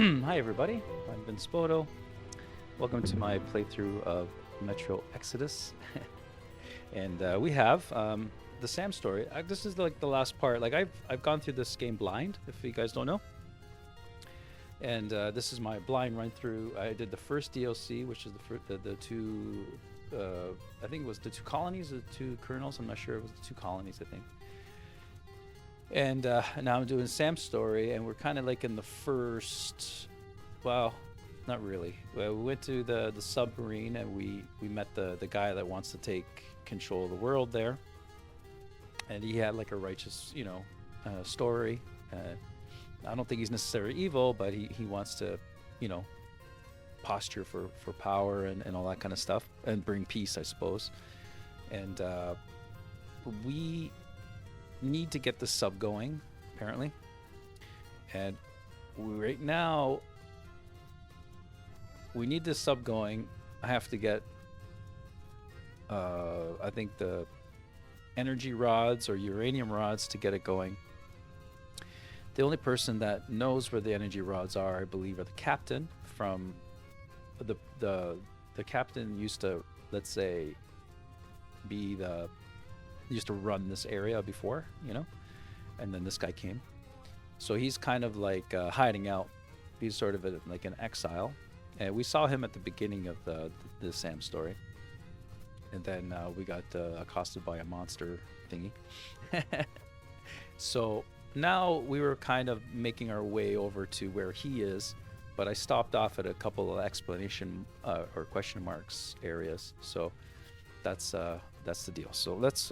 Hi everybody, I've been Spoto. Welcome to my playthrough of Metro Exodus. And we have the Sam story. This is like the last part. Like I've gone through this game blind, if you guys don't know. And this is my blind run through. I did the first DLC, which is the two, I think it was the two colonies, the two colonels. I'm not sure, it was the two colonies, I think. And now I'm doing Sam's story, and we're kind of like in the first, well, not really. Well, we went to the submarine, and we met the guy that wants to take control of the world there. And he had like a righteous, story. I don't think he's necessarily evil, but he wants to, posture for power and all that kind of stuff, and bring peace, I suppose. And we need to get the sub going, apparently. And right now, we need this sub going. I have to get, I think, the energy rods or uranium rods to get it going. The only person that knows where the energy rods are, I believe, are the captain. From the captain used to, let's say, be the used to run this area before, and then this guy came. So he's kind of like hiding out. He's sort of like an exile. And we saw him at the beginning of the Sam story. And then we got accosted by a monster thingy. So now we were kind of making our way over to where he is, but I stopped off at a couple of explanation or question marks areas. So that's the deal. So let's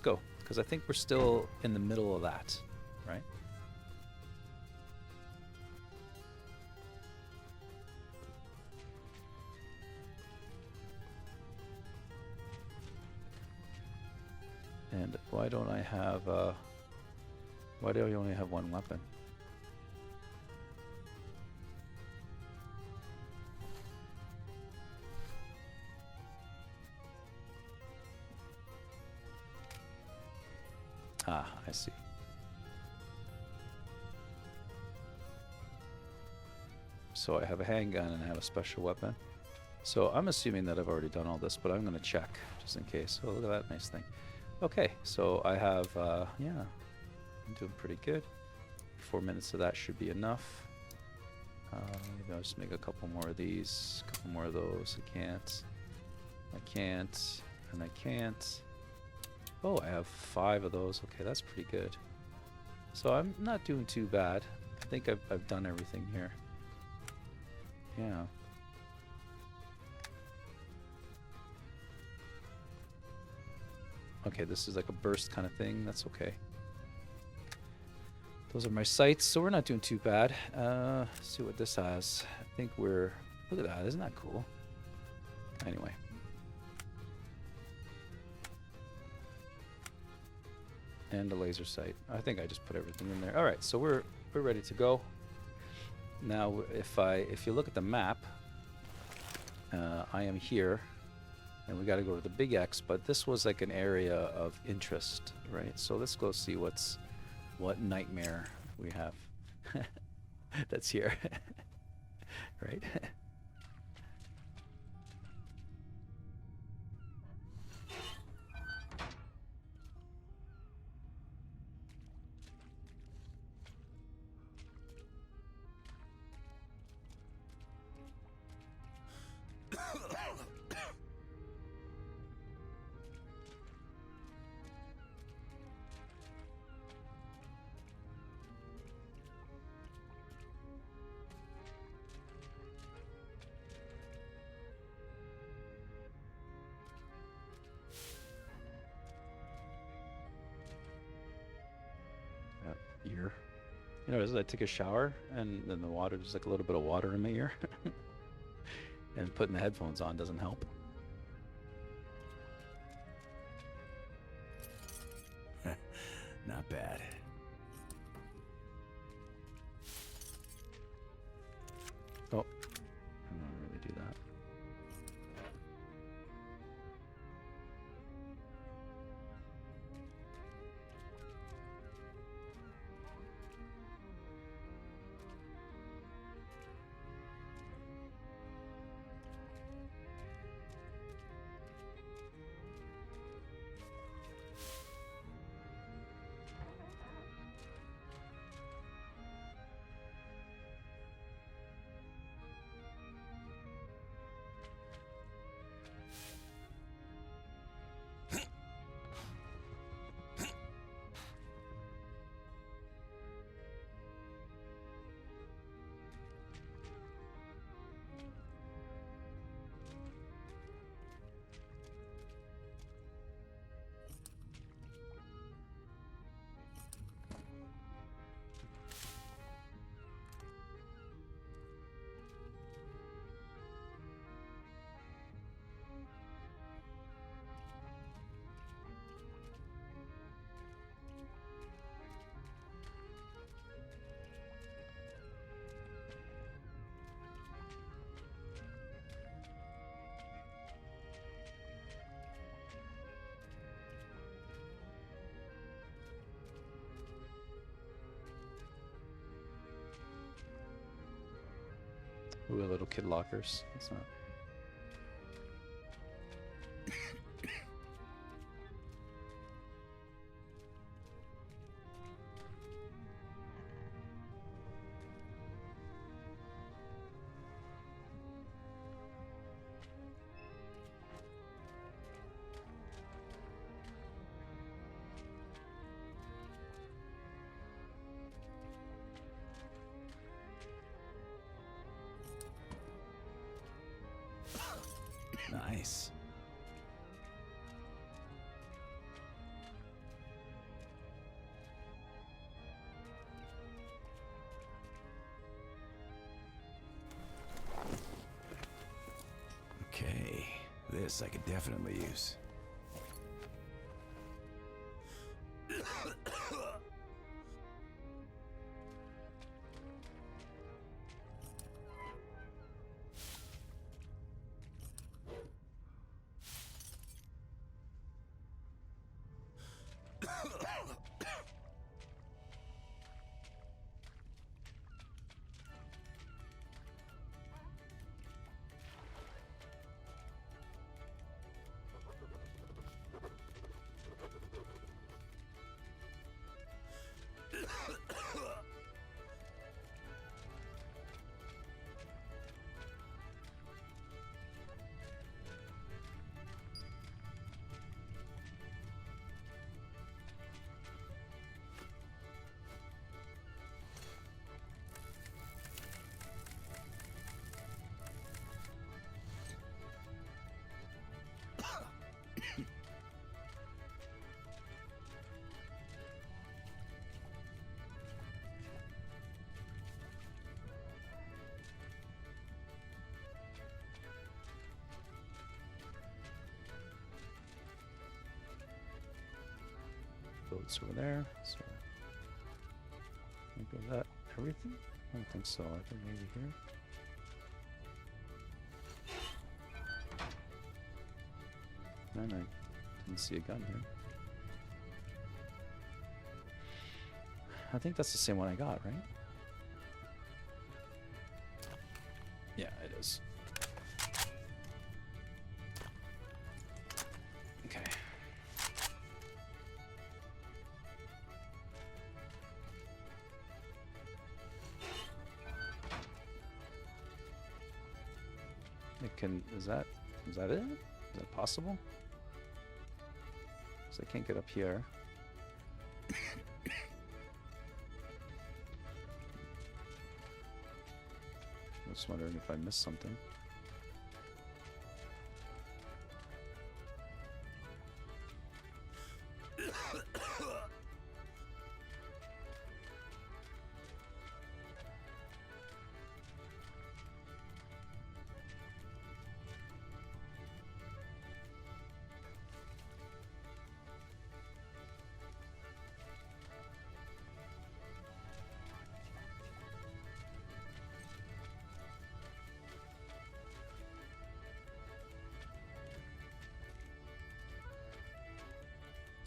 go, because I think we're still in the middle of that, right? And why don't I have why do I only have one weapon? Ah, I see. So I have a handgun and I have a special weapon. So I'm assuming that I've already done all this, but I'm going to check just in case. Oh, look at that nice thing. Okay, so I have, yeah, I'm doing pretty good. 4 minutes of that should be enough. Maybe I'll just make a couple more of these, a couple more of those. I can't, and I can't. Oh, I have 5 of those. Okay, that's pretty good. So I'm not doing too bad. I think I've done everything here. Yeah. Okay, this is like a burst kind of thing. That's okay. Those are my sights, so we're not doing too bad. Let's see what this has. I think we're... Look at that. Isn't that cool? Anyway. And a laser sight. I think I just put everything in there. All right, so we're ready to go. Now, if you look at the map, I am here, and we got to go to the big X. But this was like an area of interest, right? So let's go see what nightmare we have that's here, right? Ear. As I take a shower and then the water, there's like a little bit of water in my ear. And putting the headphones on doesn't help. Not bad. Oh, I don't really do that. Ooh, little kid lockers. That's not. Nice. Okay, this I could definitely use. Boats over there. So maybe that everything? I don't think so. I think maybe here. Man, I didn't see a gun here. I think that's the same one I got, right? Yeah, it is. Okay. It can, is that it? Is that possible? So I can't get up here. I'm just wondering if I missed something.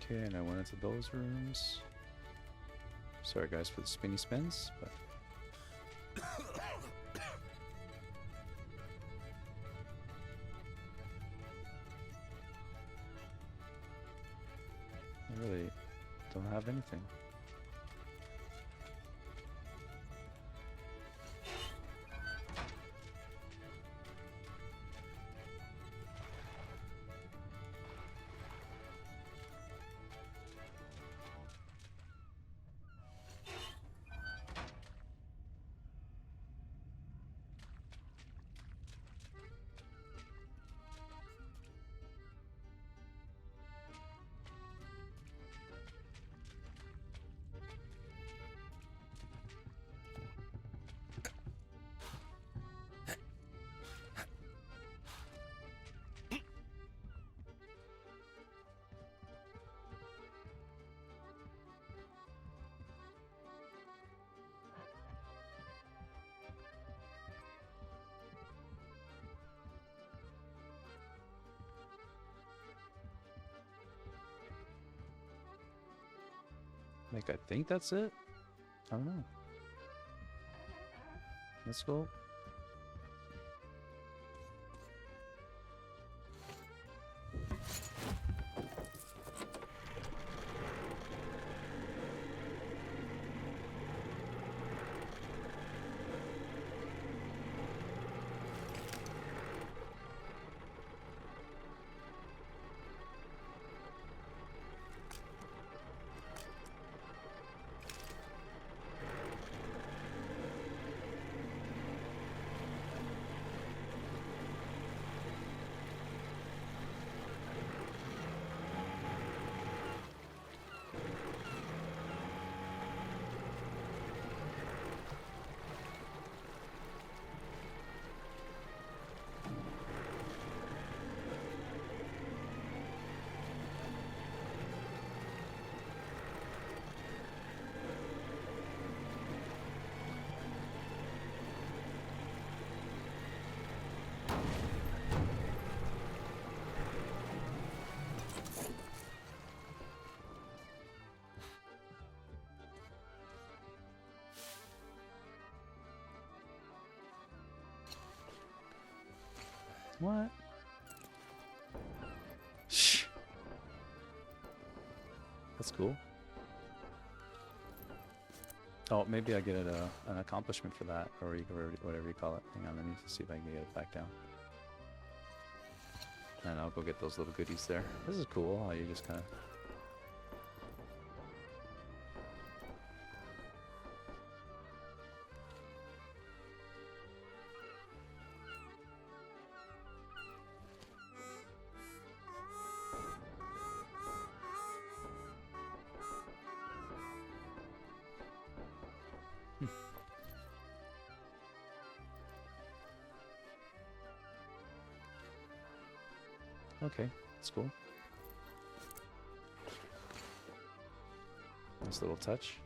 Okay, and I went into those rooms. Sorry guys for the spinny spins, but I really don't have anything. Like, I think that's it. I don't know. Let's go. What? Shh. That's cool. Oh, maybe I get an accomplishment for that, or whatever you call it. Hang on, let me see if I can get it back down. And I'll go get those little goodies there. This is cool. How you just kind of... Okay, that's cool. Nice little touch.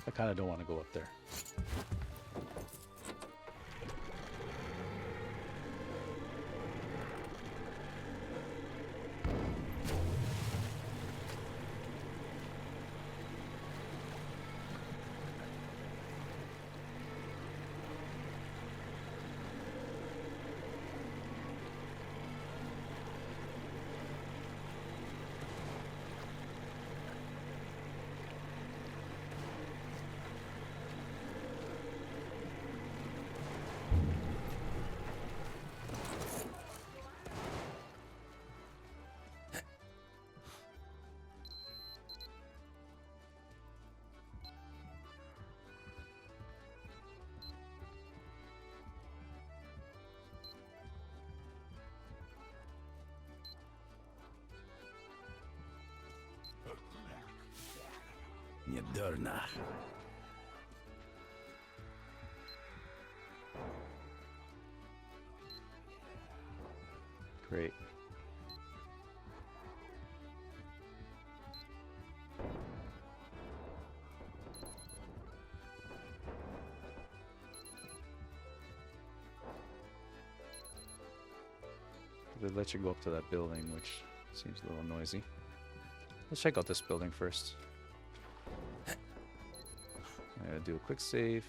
I kind of don't want to go up there. Niedorna. Great. They let you go up to that building, which seems a little noisy. Let's check out this building first. I'm gonna do a quick save.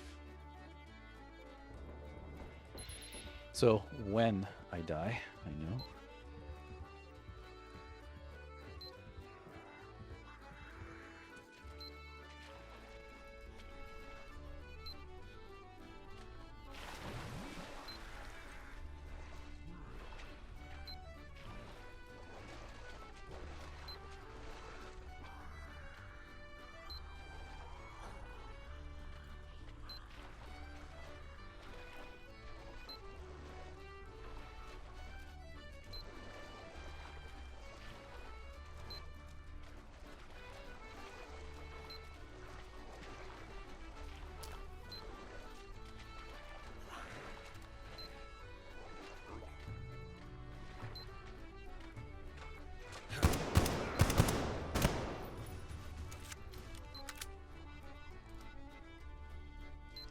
So when I die, I know.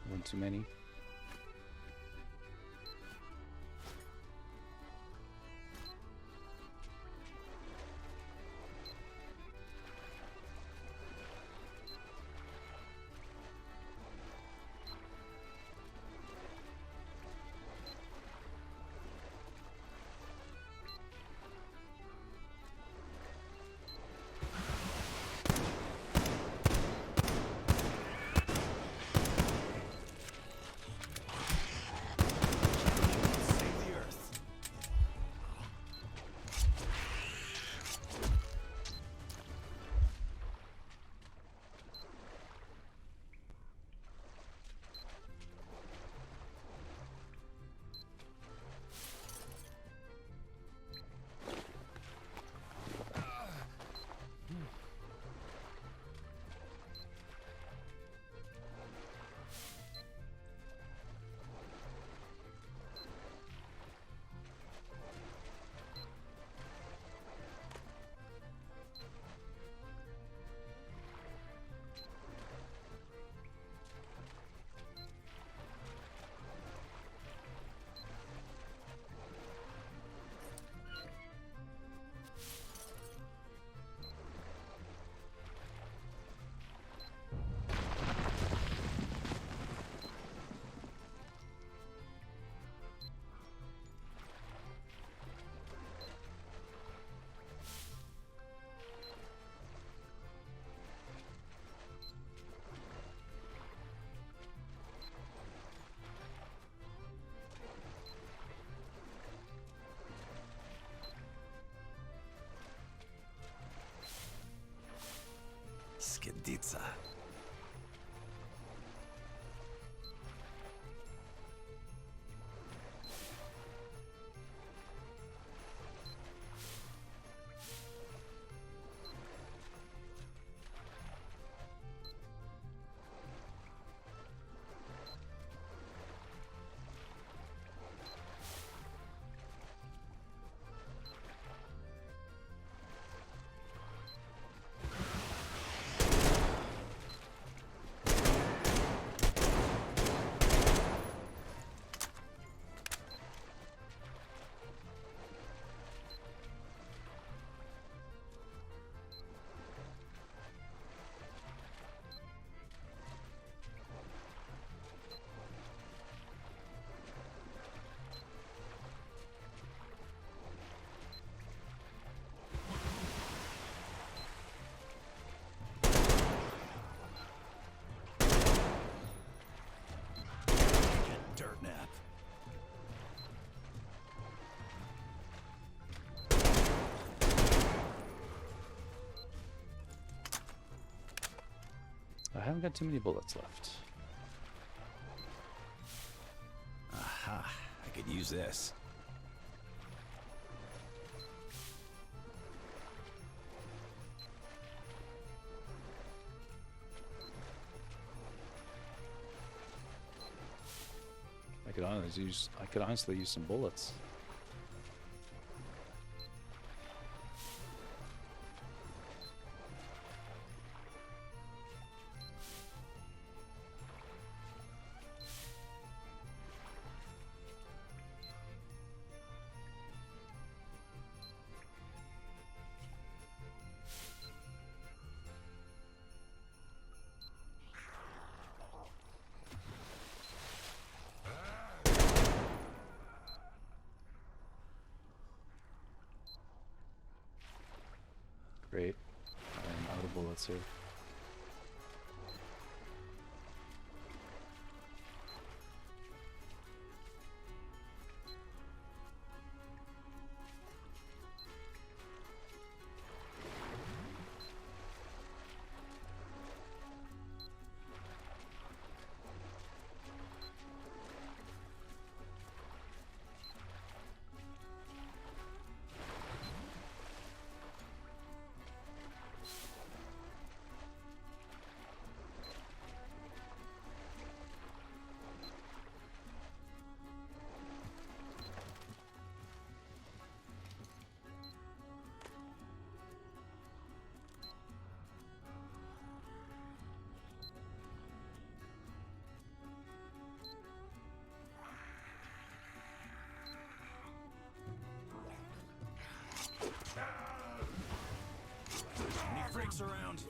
One too many. Yatsa. Dirt nap. I haven't got too many bullets left. Aha, I could use this. I could honestly use some bullets. Great. I'm out of bullets here. Any freaks around?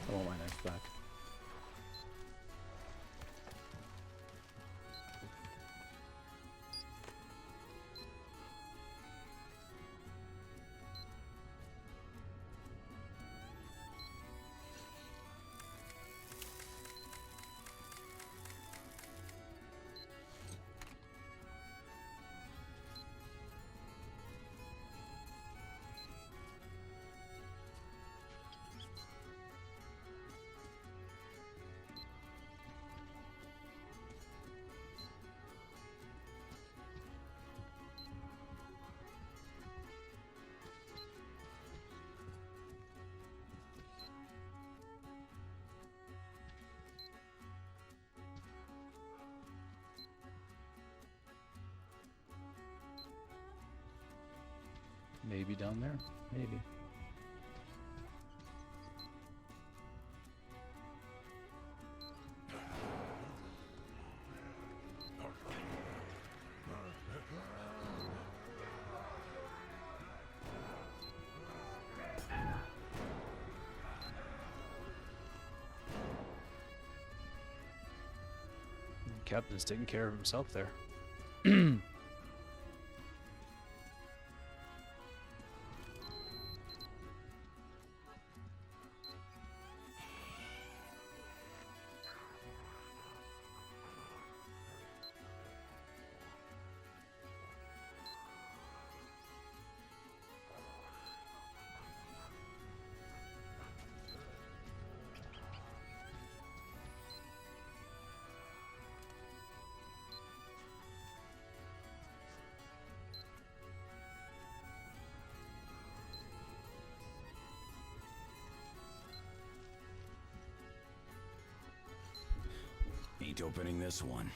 I want my knife back. Maybe down there. Maybe. Captain's taking care of himself there. Ain't opening this one.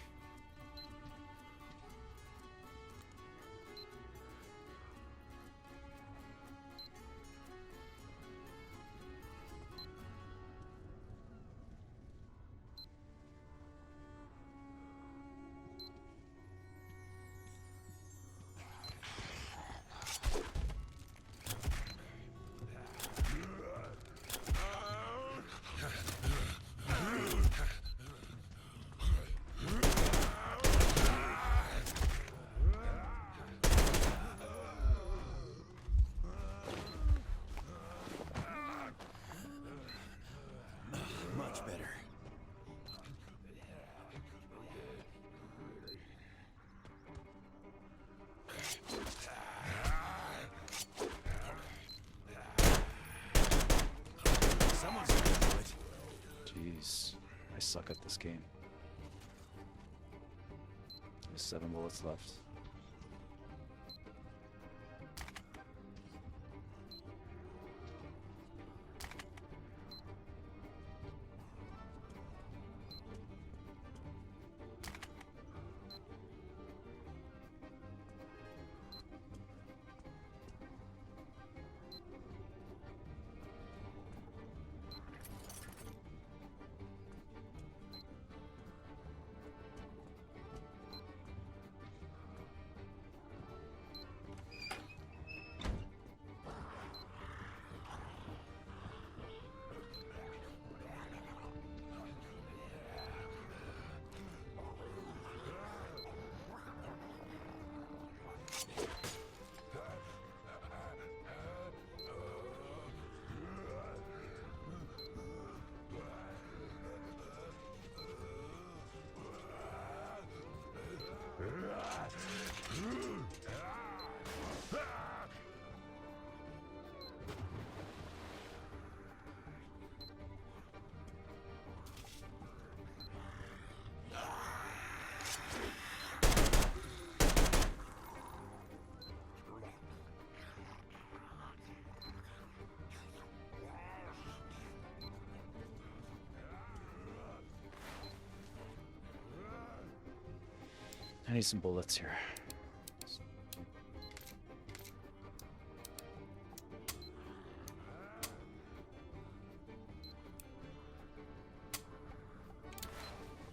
Much better. Someone's gonna do it. Jeez, I suck at this game. There's 7 bullets left. I need some bullets here.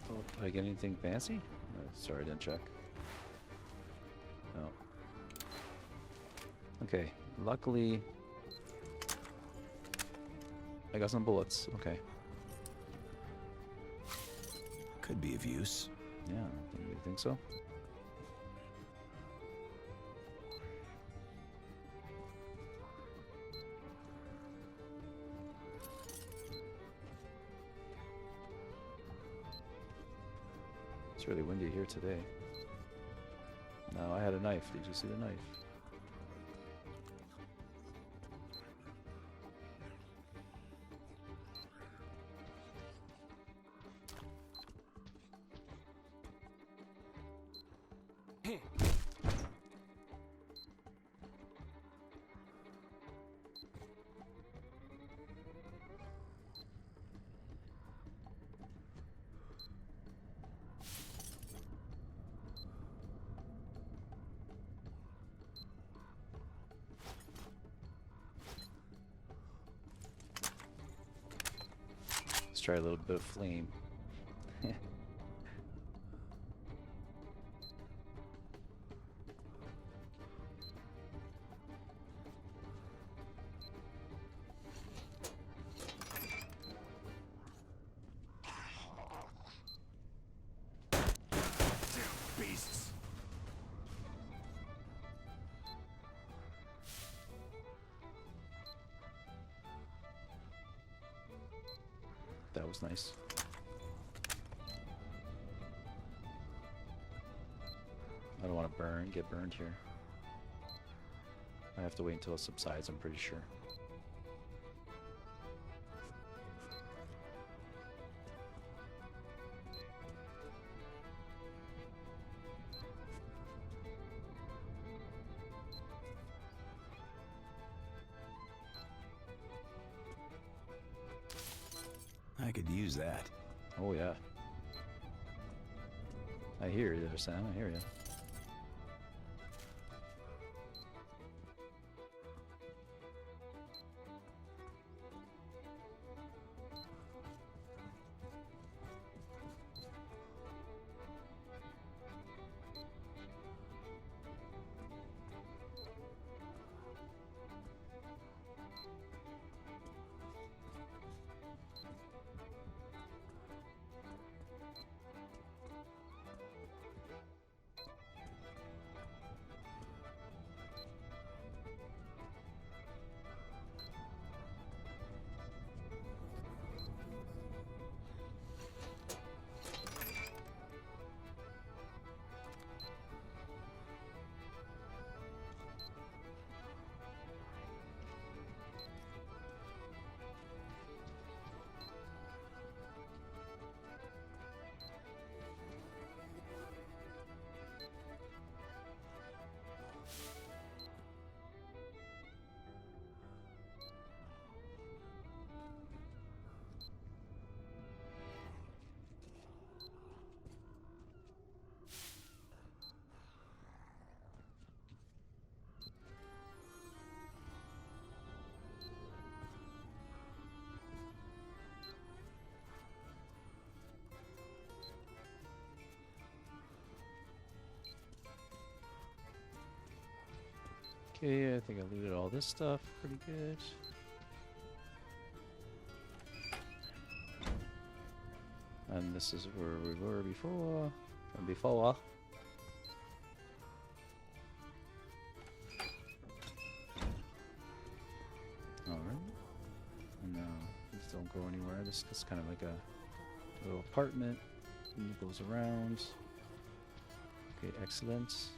Oh, did I get anything fancy? Sorry, I didn't check. No. Okay, luckily I got some bullets. Okay. Could be of use. Yeah, you think so? It's really windy here today. No, I had a knife. Did you see the knife? Let's try a little bit of flame. nice. I don't want to get burned here. I have to wait until it subsides, I'm pretty sure. I could use that. Oh yeah. I hear you there, Sam. I hear you. Okay, I think I looted all this stuff pretty good. And this is where we were before. Alright. And now, these don't go anywhere. This is kind of like a little apartment. And it goes around. Okay, excellent.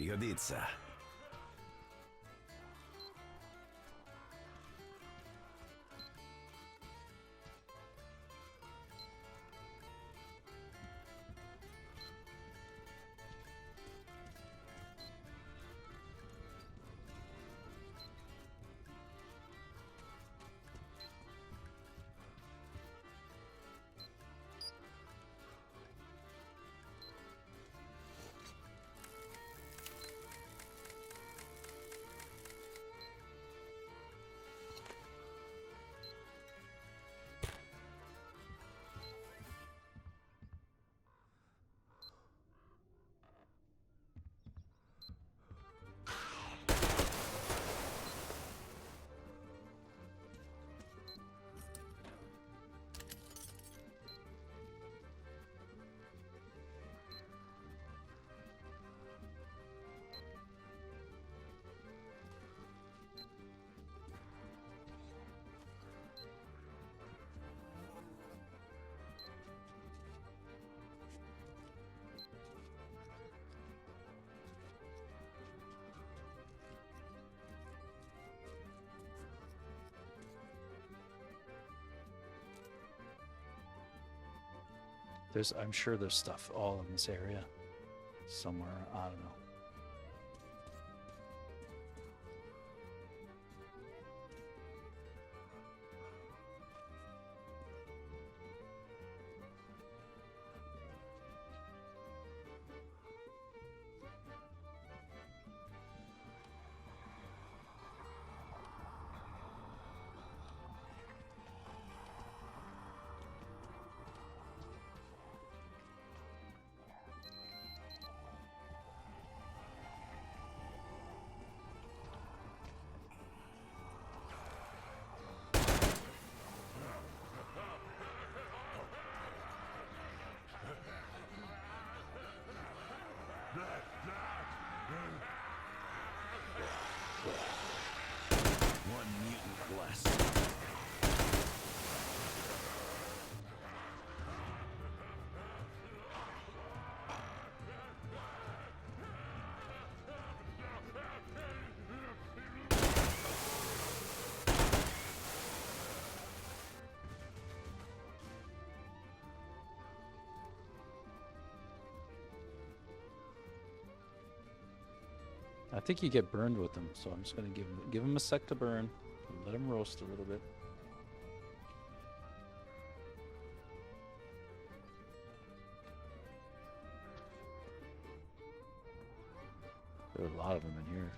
Пригодится. I'm sure there's stuff all in this area somewhere. I don't know. One mutant less. I think you get burned with them, so I'm just gonna give him a sec to burn and let him roast a little bit. There are a lot of them in here.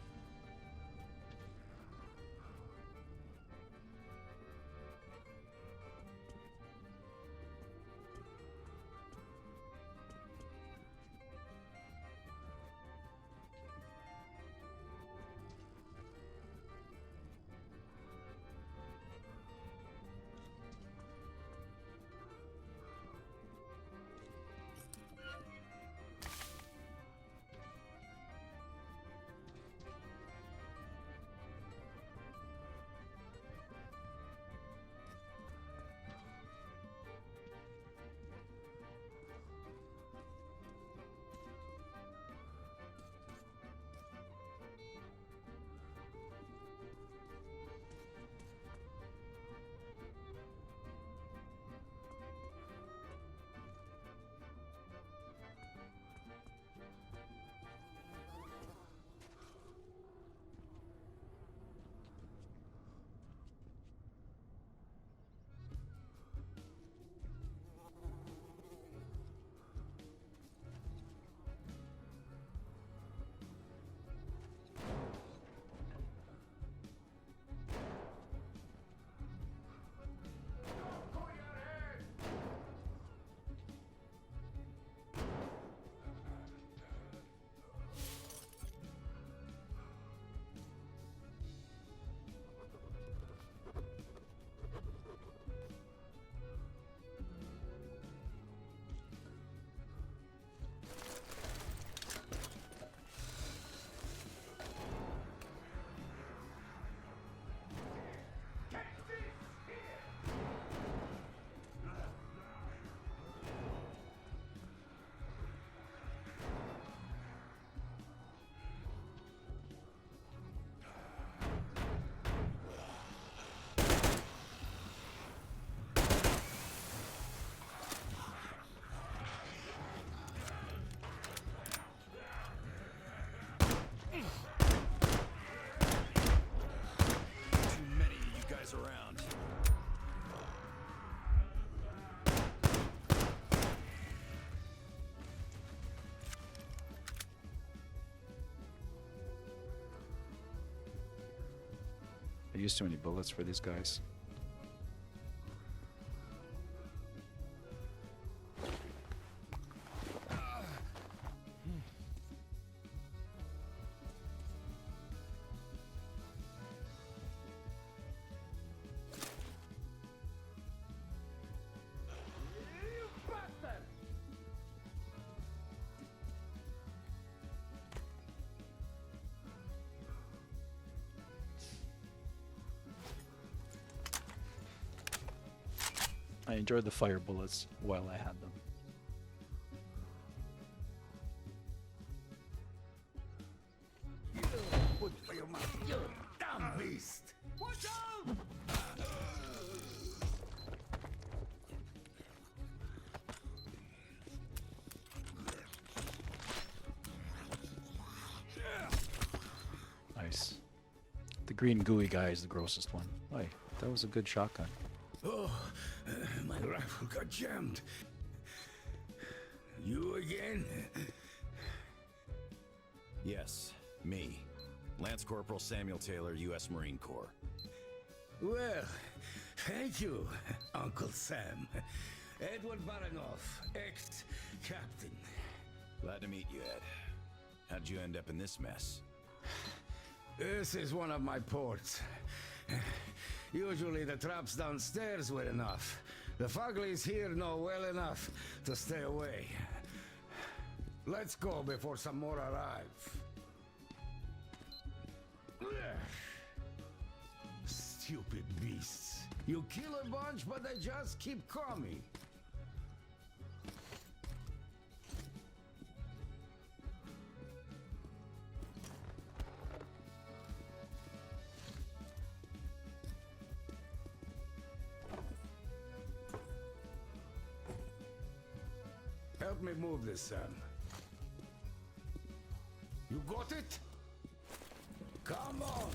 I used too many bullets for these guys. I enjoyed the fire bullets while I had them. Put for your mouth, you damn beast! Watch out! Nice. The green gooey guy is the grossest one. Hey, that was a good shotgun. Oh, my rifle got jammed. You again? Yes, me. Lance Corporal Samuel Taylor, U.S. Marine Corps. Well, thank you, Uncle Sam. Edward Baranoff, ex-captain. Glad to meet you, Ed. How'd you end up in this mess? This is one of my ports. Usually the traps downstairs were enough. The Fuglies here know well enough to stay away. Let's go before some more arrive. Stupid beasts. You kill a bunch, but they just keep coming. Help me move this, Sam. You got it? Come on!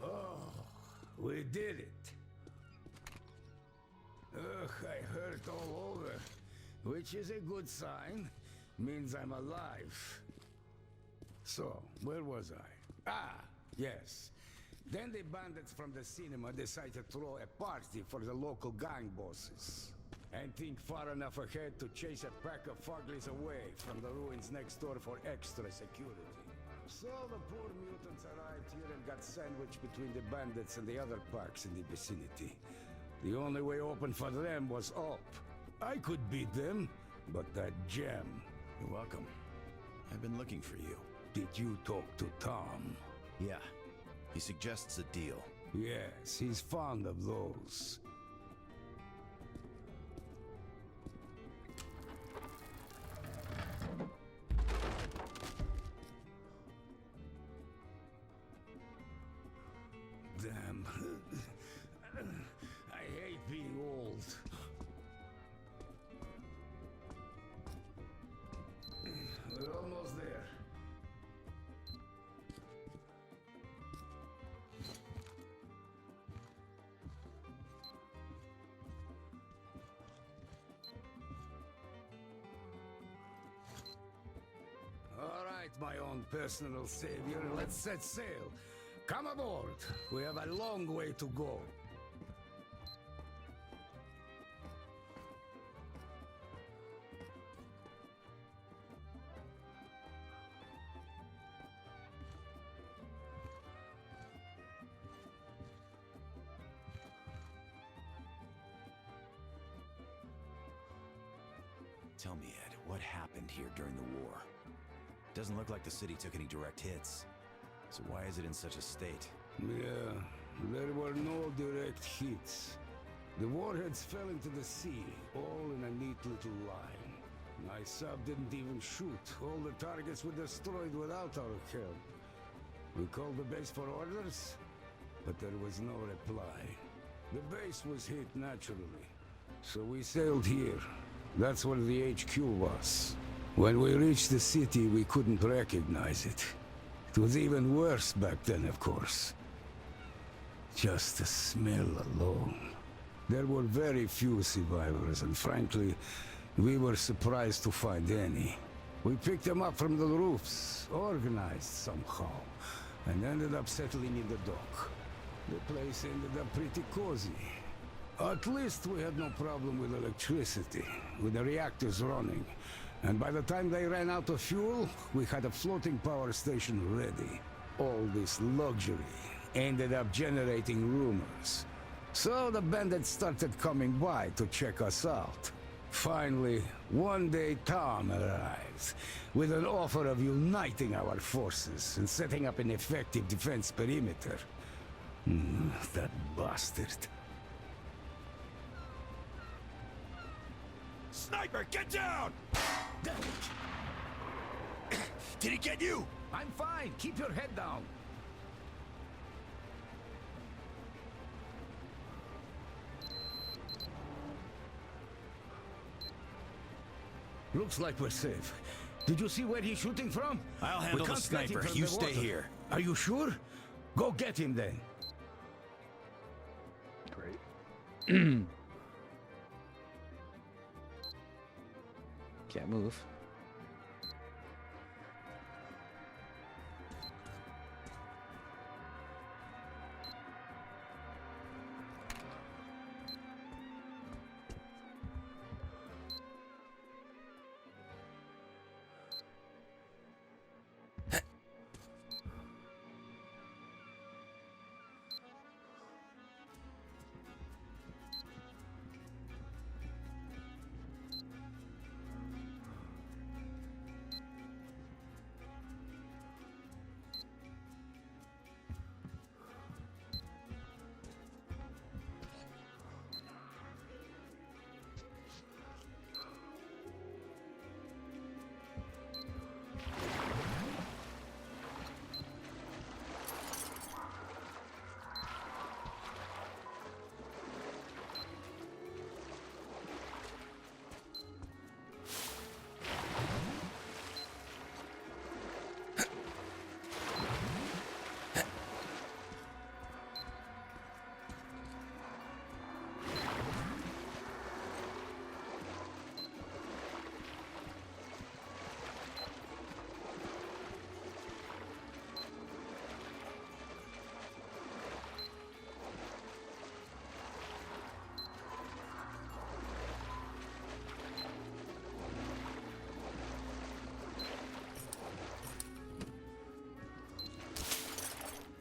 Oh, we did it. Ugh, I hurt all over, which is a good sign. Means I'm alive. So, where was I? Ah, yes. Then the bandits from the cinema decided to throw a party for the local gang bosses. And think far enough ahead to chase a pack of Fuglies away from the ruins next door for extra security. So the poor mutants arrived here and got sandwiched between the bandits and the other packs in the vicinity. The only way open for them was up. I could beat them, but that gem... You're welcome. I've been looking for you. Did you talk to Tom? Yeah. He suggests a deal. Yes, he's fond of those. Damn. I hate being old. We're almost there. All right, my own personal savior, let's set sail. Come aboard. We have a long way to go. Tell me, Ed, what happened here during the war? Doesn't look like the city took any direct hits. So why is it in such a state? Yeah, there were no direct hits. The warheads fell into the sea, all in a neat little line. My sub didn't even shoot. All the targets were destroyed without our help. We called the base for orders, but there was no reply. The base was hit naturally, so we sailed here. That's where the HQ was. When we reached the city, we couldn't recognize it. It was even worse back then, of course. Just the smell alone. There were very few survivors, and frankly, we were surprised to find any. We picked them up from the roofs, organized somehow. and ended up settling in the dock. The place ended up pretty cozy. At least we had no problem with electricity, with the reactors running. And by the time they ran out of fuel, we had a floating power station ready. All this luxury ended up generating rumors. So the bandits started coming by to check us out. Finally, one day Tom arrives with an offer of uniting our forces and setting up an effective defense perimeter. That bastard. Sniper, get down! Damn it! Did he get you? I'm fine. Keep your head down. Looks like we're safe. Did you see where he's shooting from? I'll We handle the can't get him sniper. from You the stay water. here. Are you sure? Go get him then. Great. Can't move.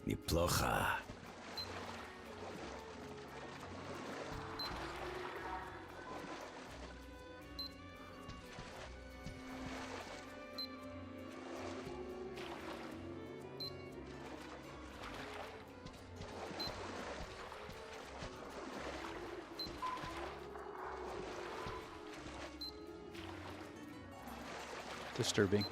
Неплохо. Disturbing.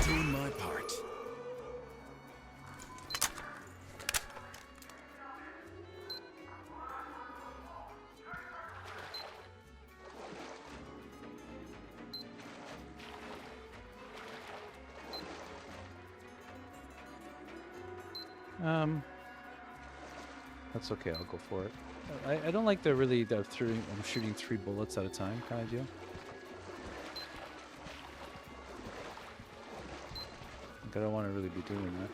Doing my part. That's okay. I'll go for it. I don't like the really I'm shooting 3 bullets at a time kind of deal. Like, I don't want to really be doing that.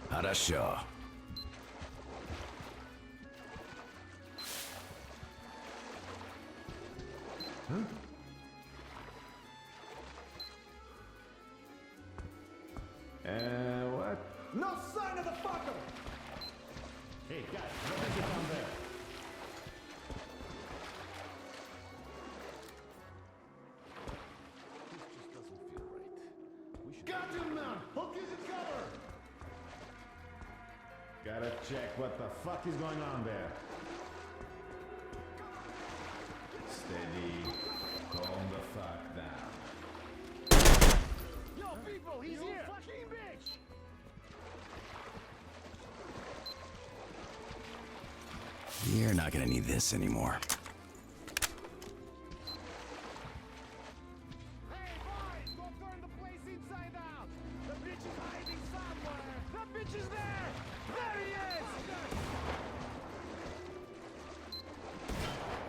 Хорошо. Huh? What? No sign of the fucker! Hey, guys, what is it down there? This just doesn't feel right. Got him now! Hook is a cover! Gotta check what the fuck is going on there. Steady. Calm the fuck down. Yo, people, he's here! Fucking bitch! You're not gonna need this anymore. Hey, boys! Don't turn the place inside out! The bitch is hiding somewhere! The bitch is there! There he is!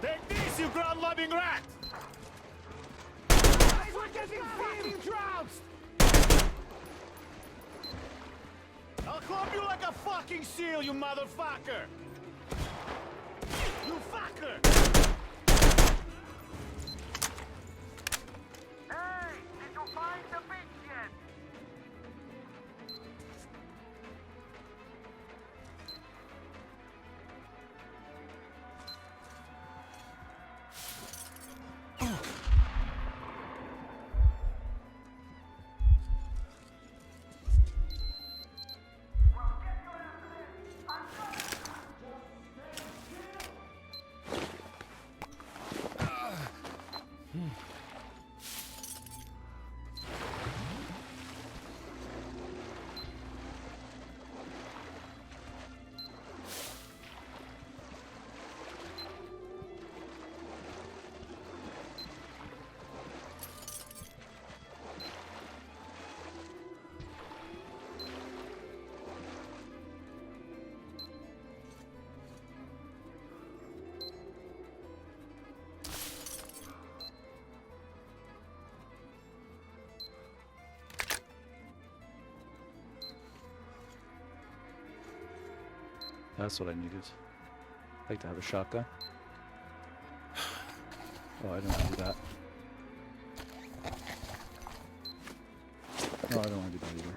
Take this, you ground-loving rat! Guys, we're getting fucking trounced! I'll club you like a fucking seal, you motherfucker! You fucker! Hey! Did you find the bitch yet? That's what I needed. I'd like to have a shotgun. Oh, I don't want to do that. No, I don't want to do that either.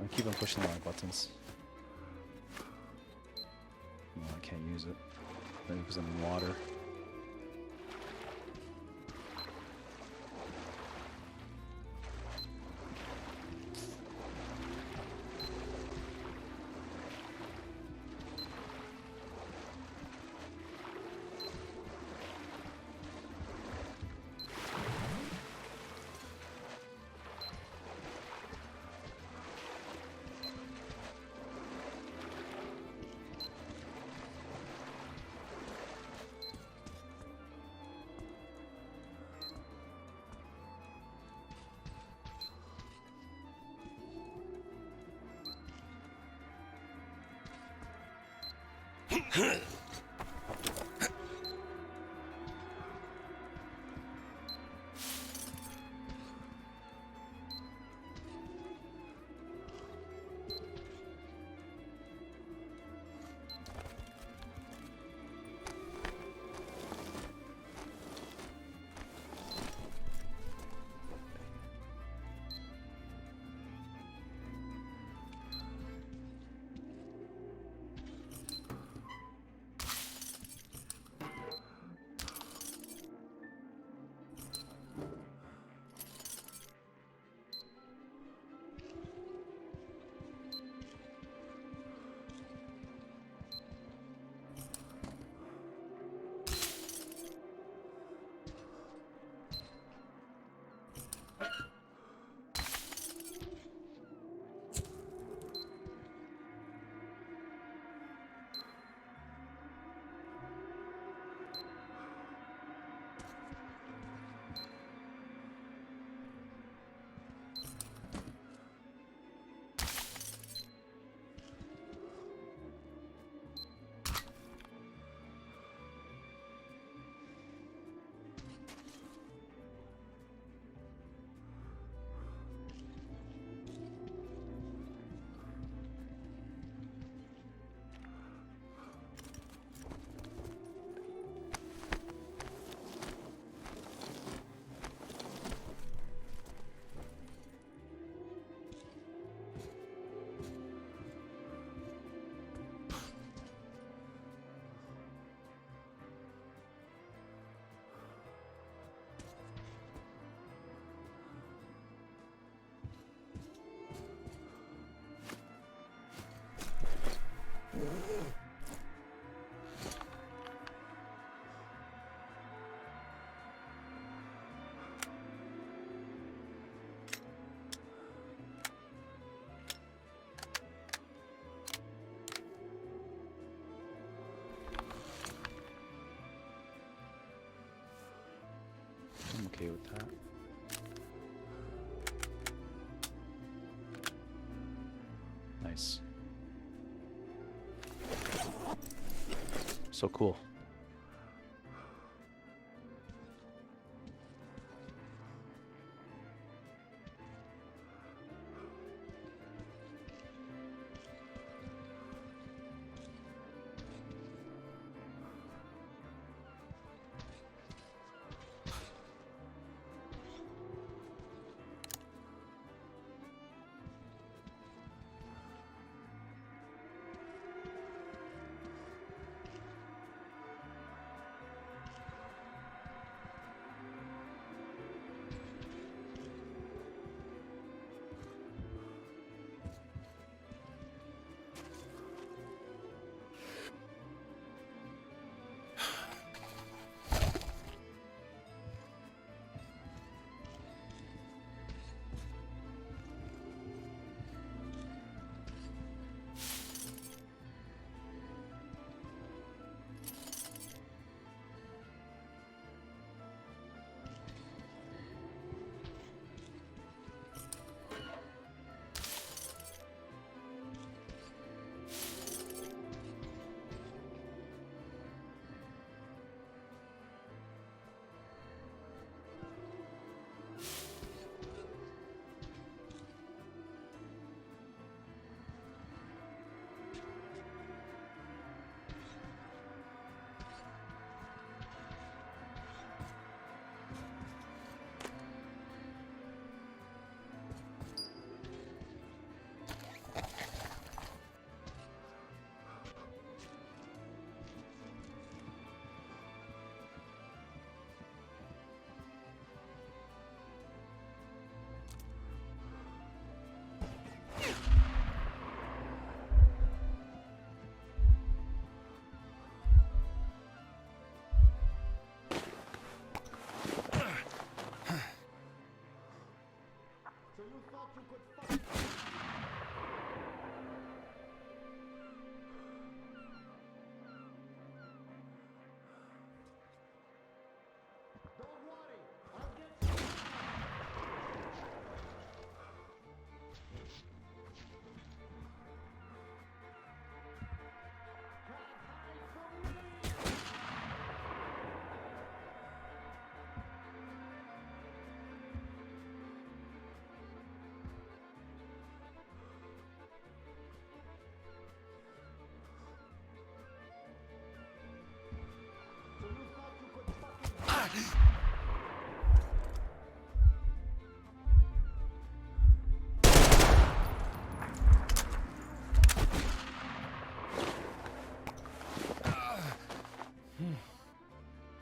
I keep on pushing the wrong buttons. No, I can't use it. Maybe because I'm in water. I'm okay with that. Nice. So cool.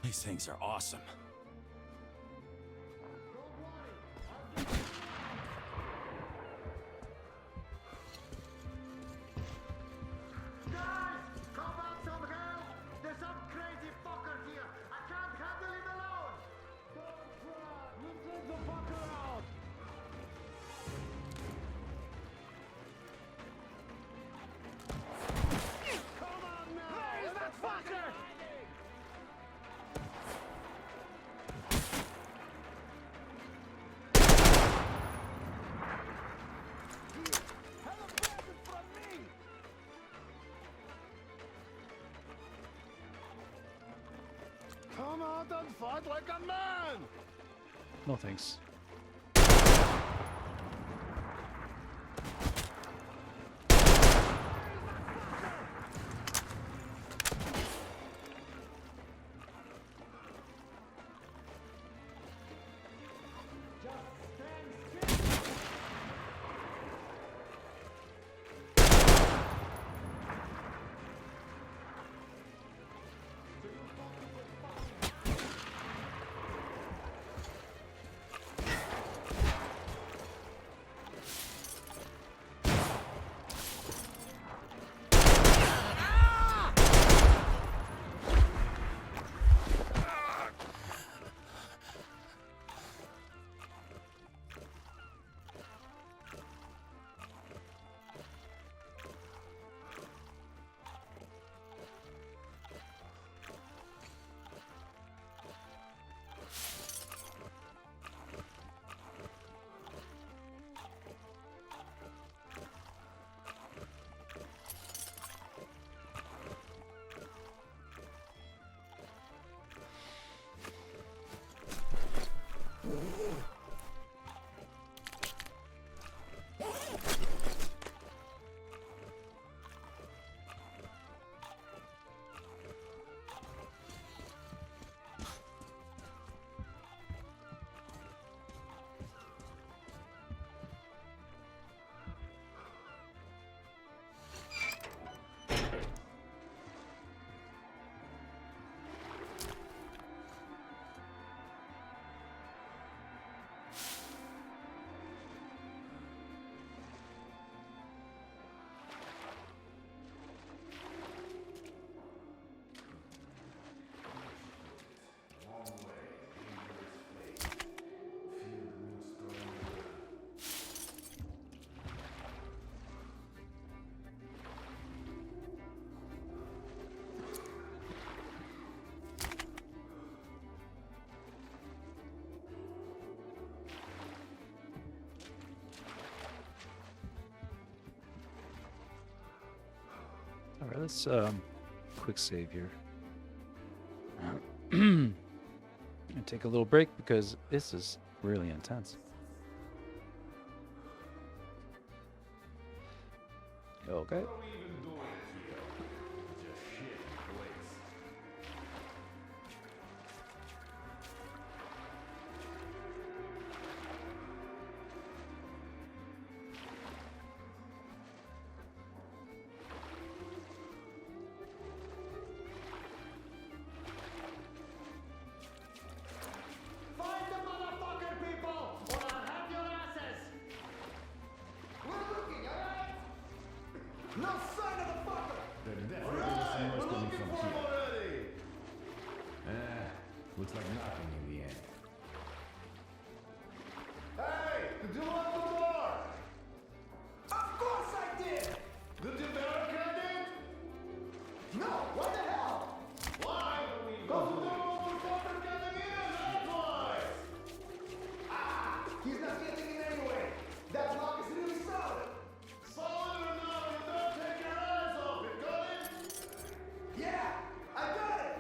These things are awesome. Come out and fight like a man! No thanks. All right, let's quick save here. And take a little break because this is really intense. Okay. Find the motherfucker, people, or I'll have your asses. We're looking, alright? No sign of the fucker. There definitely was some noise coming from here. already. Looks like nothing in the end. Hey, did you lock the door? Of course I did. Did you barricade it? No, what the hell? Why? Because we don't want the fucker getting in, that's why. Ah, he's not getting in anyway. That lock is really solid. Solid or not, you don't take your eyes off it, got it? Yeah, I got it.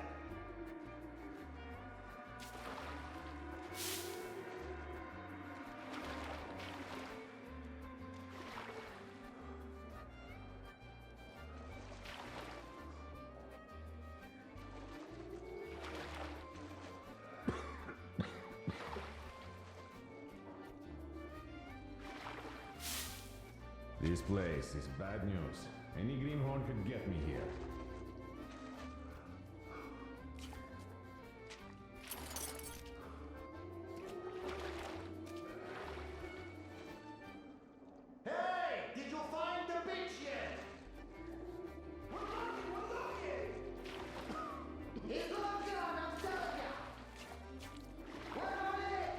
This place is bad news. Any greenhorn could get me here. Hey, did you find the bitch yet? We're looking. He's locked on, I'm telling ya. We're on it.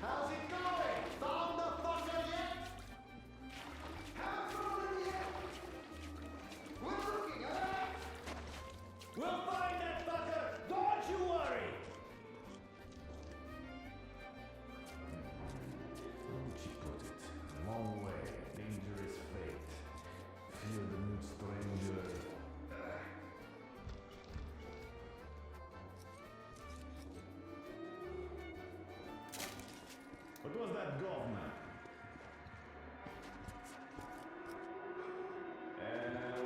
How's it going? Found the fucker yet? Haven't found him yet. We're looking, alright? We'll find that fucker. Don't you worry. How'd she put it? Long way, dangerous fate. Feel the mood stranger. What was that governor?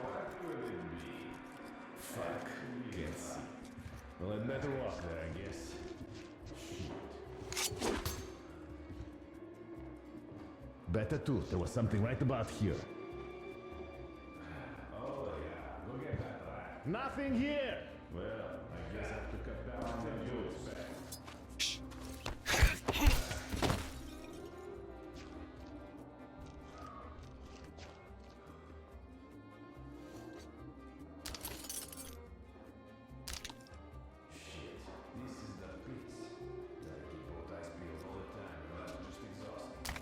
What could it be? Fuck, can't see. Well, I'd better walk there, I guess. Shit. Better too. There was something right about here. Oh yeah, go get that rat. Nothing here. Well, I guess I have to cut down on the juice back. Shit, this is the pits. Gotta keep both eyes peeled all the time, or that's just exhausting.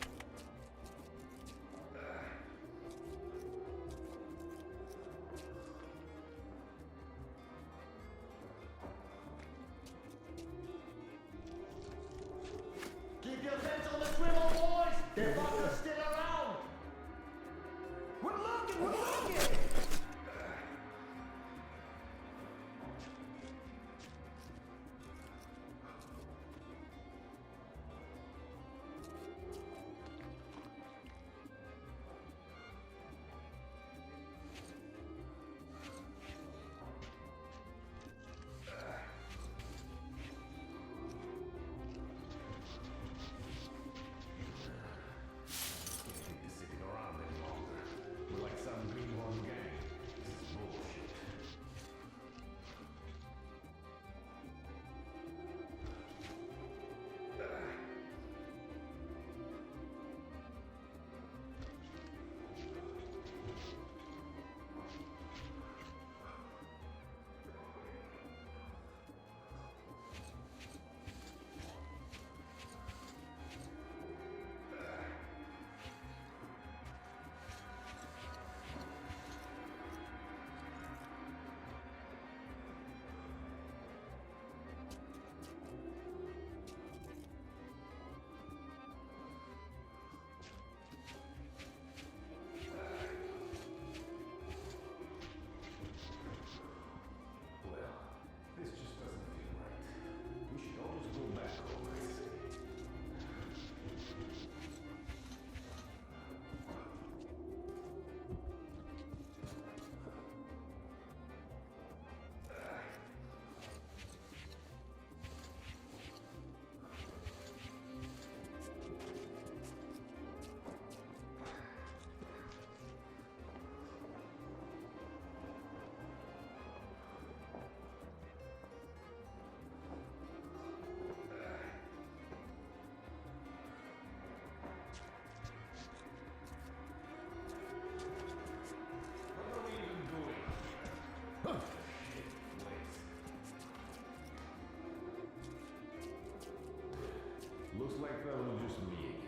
Looks like that was just me again.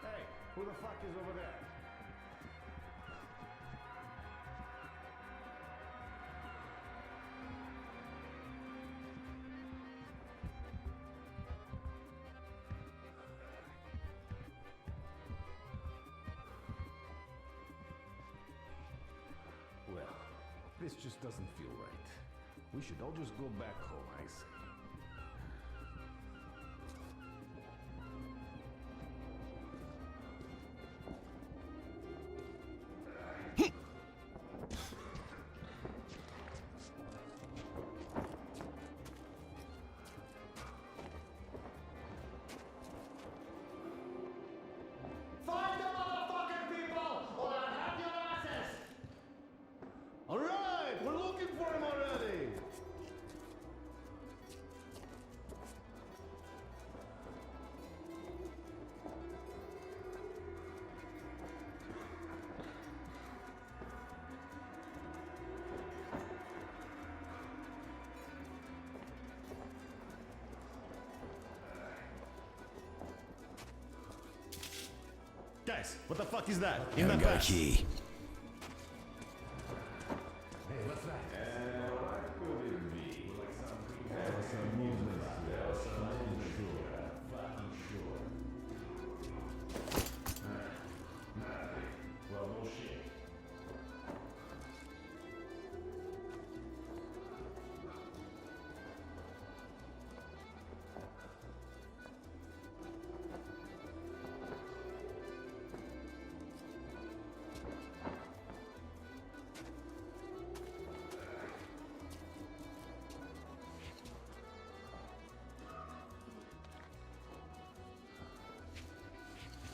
Hey, who the fuck is over there? Well, this just doesn't feel right. We should all just go back home, I say. Find the motherfucking people, or I'll have your asses! All right, we're looking for him already. Guys, what the fuck is that? In the Haven't got a past. key. Hey, what's that? What could it be? There was some movement. There was some movement. Fucking sure. Nothing. Well, bullshit.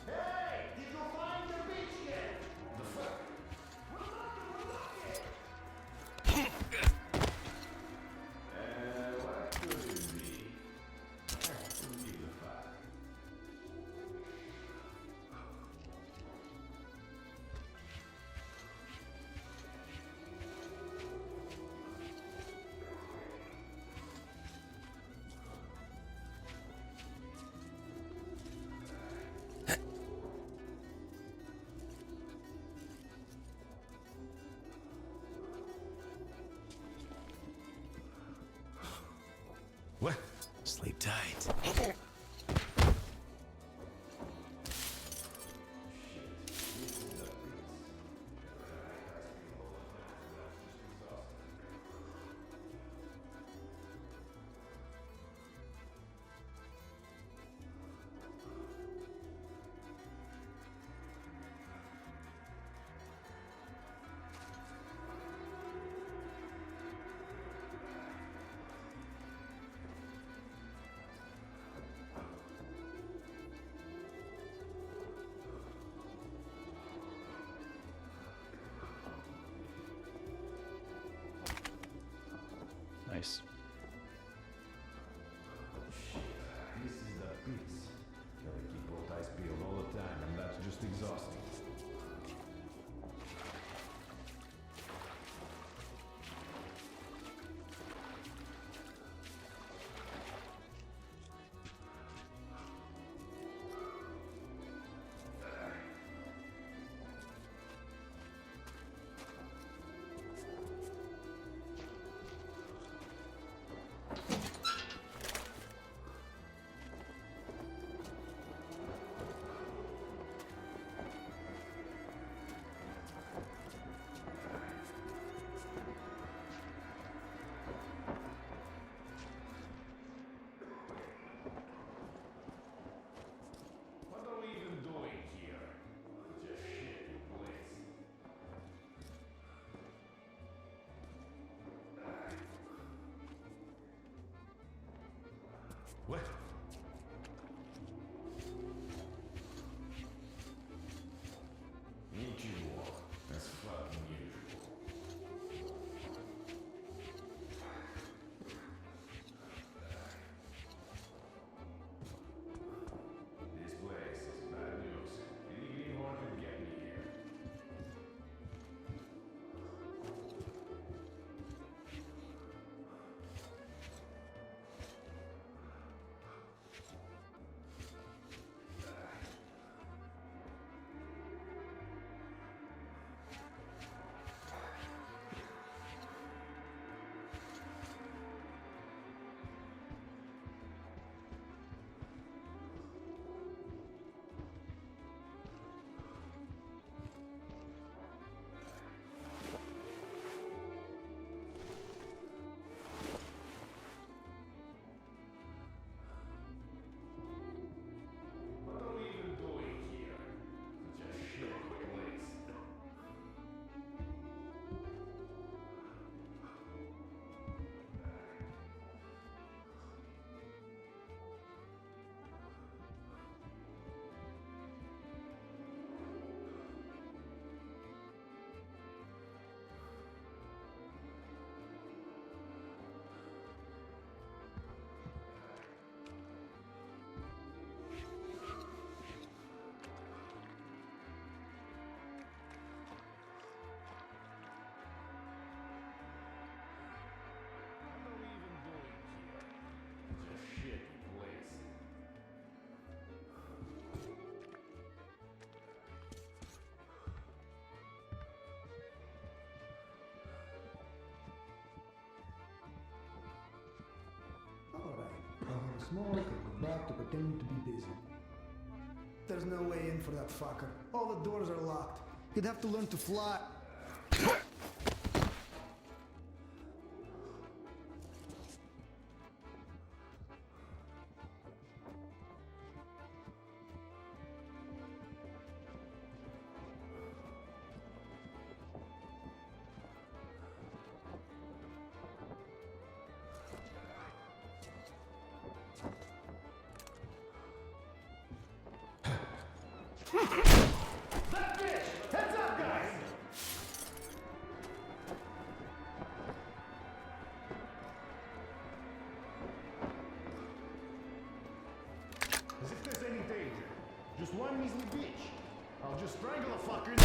Hey, did you find your bitch yet? The fuck? What could it be? Who gives a fuck? What? Sleep tight. What? Ничего. As fucking usual. This place is bad news. Any greenhorn can get me here. What are we even doing here? Such a shitty place. What are we even doing here? Such a shitty place. Alright, smoke and go back to pretending to be busy. There's no way in for that fucker. All the doors are locked. He'd have to learn to fly. That bitch! Heads up, guys! As if there's any danger. Just one measly bitch. I'll just strangle a fucker.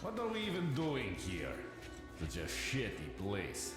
What are we even doing here? Such a shitty place.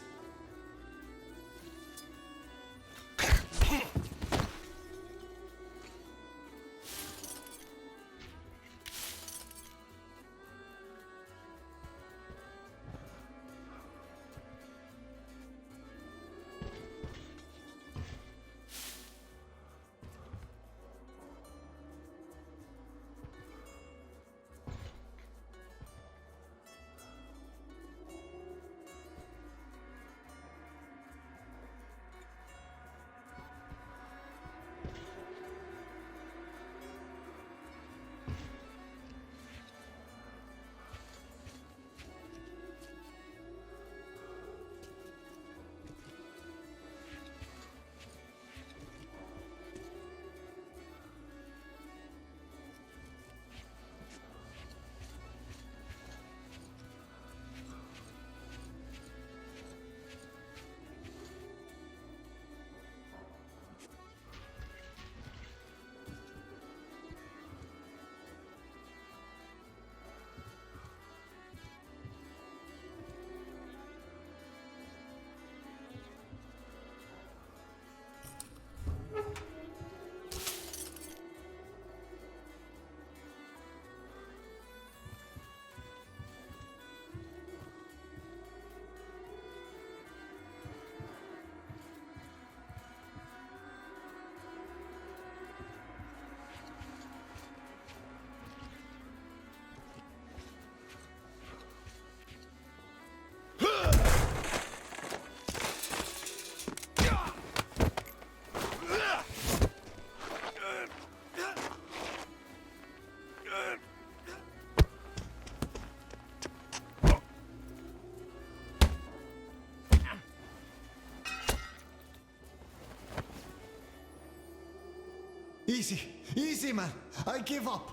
Easy, easy, man. I give up.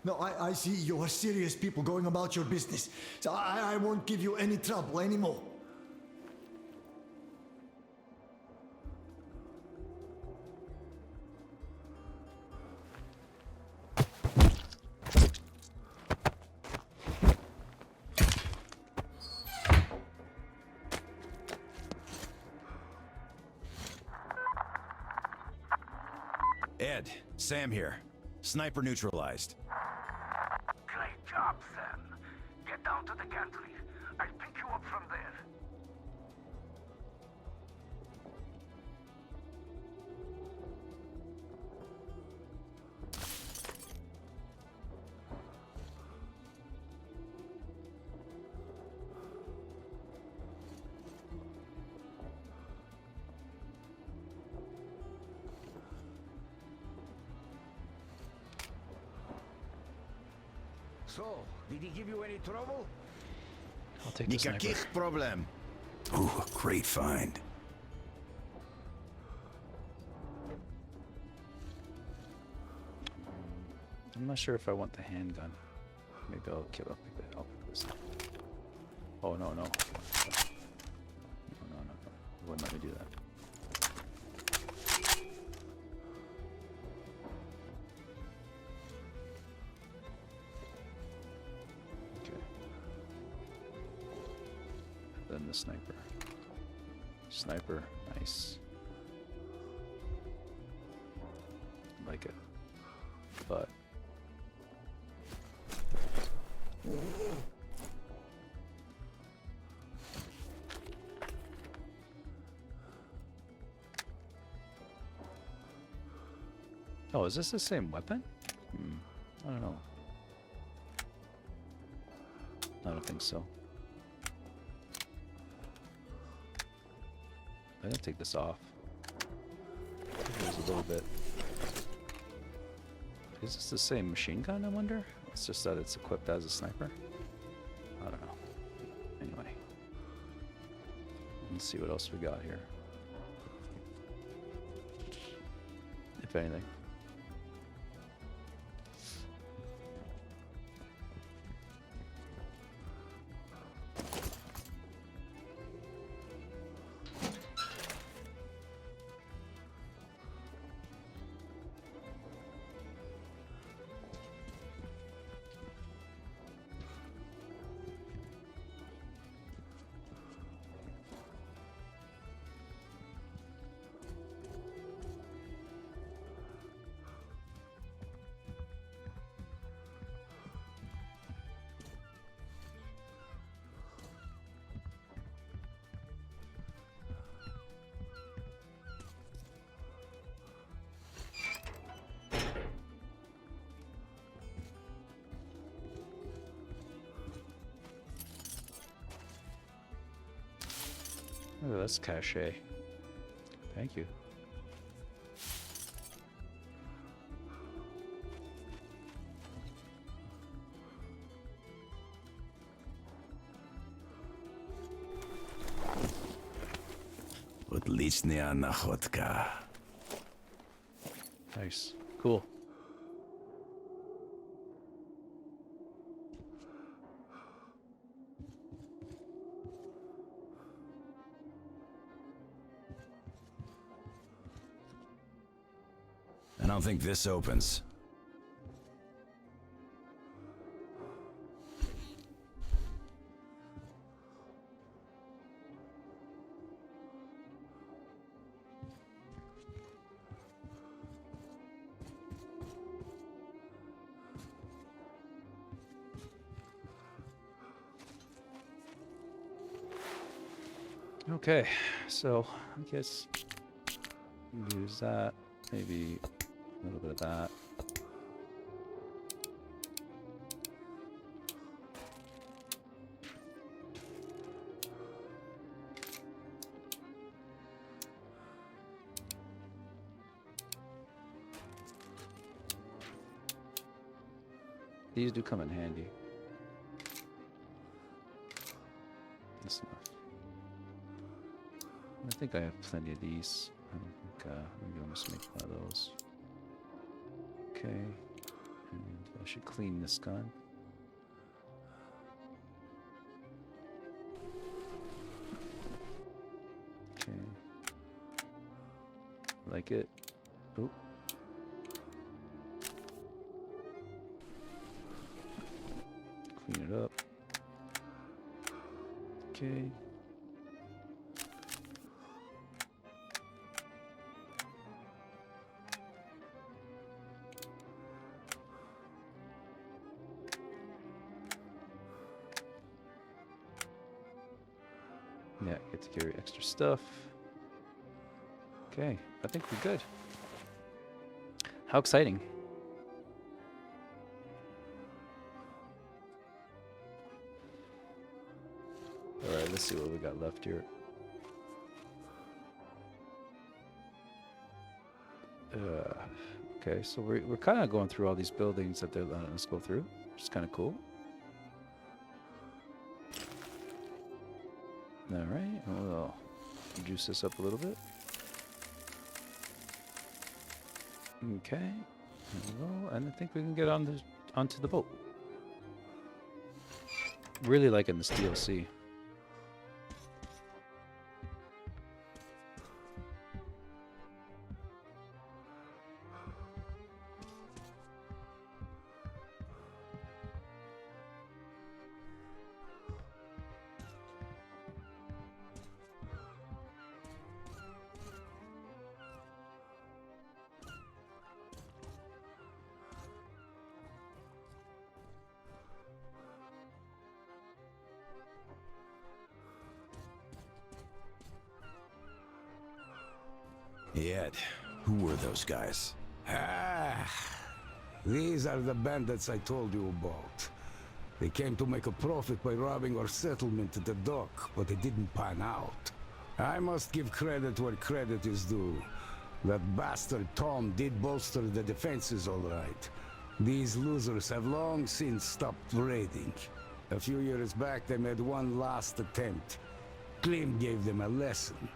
No, I see you are serious people going about your business. So I won't give you any trouble anymore. Ed, Sam here. Sniper neutralized. Great job, Sam. Get down to the gantry. I'll pick you up from there. So, did he give you any trouble? I'll take the sniper. Никаких проблем. Ooh, great find. I'm not sure if I want the handgun. Maybe I'll pick this up. Oh, no. No. It wouldn't let me do that. Okay. Then the sniper. Sniper, nice. Like it. But oh, is this the same weapon? I don't know. I don't think so. I'm gonna take this off. There's a little bit. Is this the same machine gun, I wonder? It's just that it's equipped as a sniper. I don't know. Anyway. Let's see what else we got here. If anything. Oh, that's cachet. Thank you. Отличная находка. Nice. Cool. I don't think this opens. Okay, so I guess use that. Maybe a little bit of that. These do come in handy. That's enough. I think I have plenty of these. I don't think, maybe I'll just make one of those. Okay. And I should clean this gun. Okay. Like it. Oh. Clean it up. Okay. Yeah, get to carry extra stuff. Okay, I think we're good. How exciting. Alright, let's see what we got left here. Okay, so we're kind of going through all these buildings that they're letting us go through, which is kind of cool. Alright, we'll juice this up a little bit. Okay, there we go. And I think we can get on onto the boat. Really liking this DLC. Ed, who were those guys? Ah, these are the bandits I told you about. They came to make a profit by robbing our settlement at the dock, but it didn't pan out. I must give credit where credit is due. That bastard Tom did bolster the defenses all right. These losers have long since stopped raiding. A few years back they made one last attempt. Klim gave them a lesson.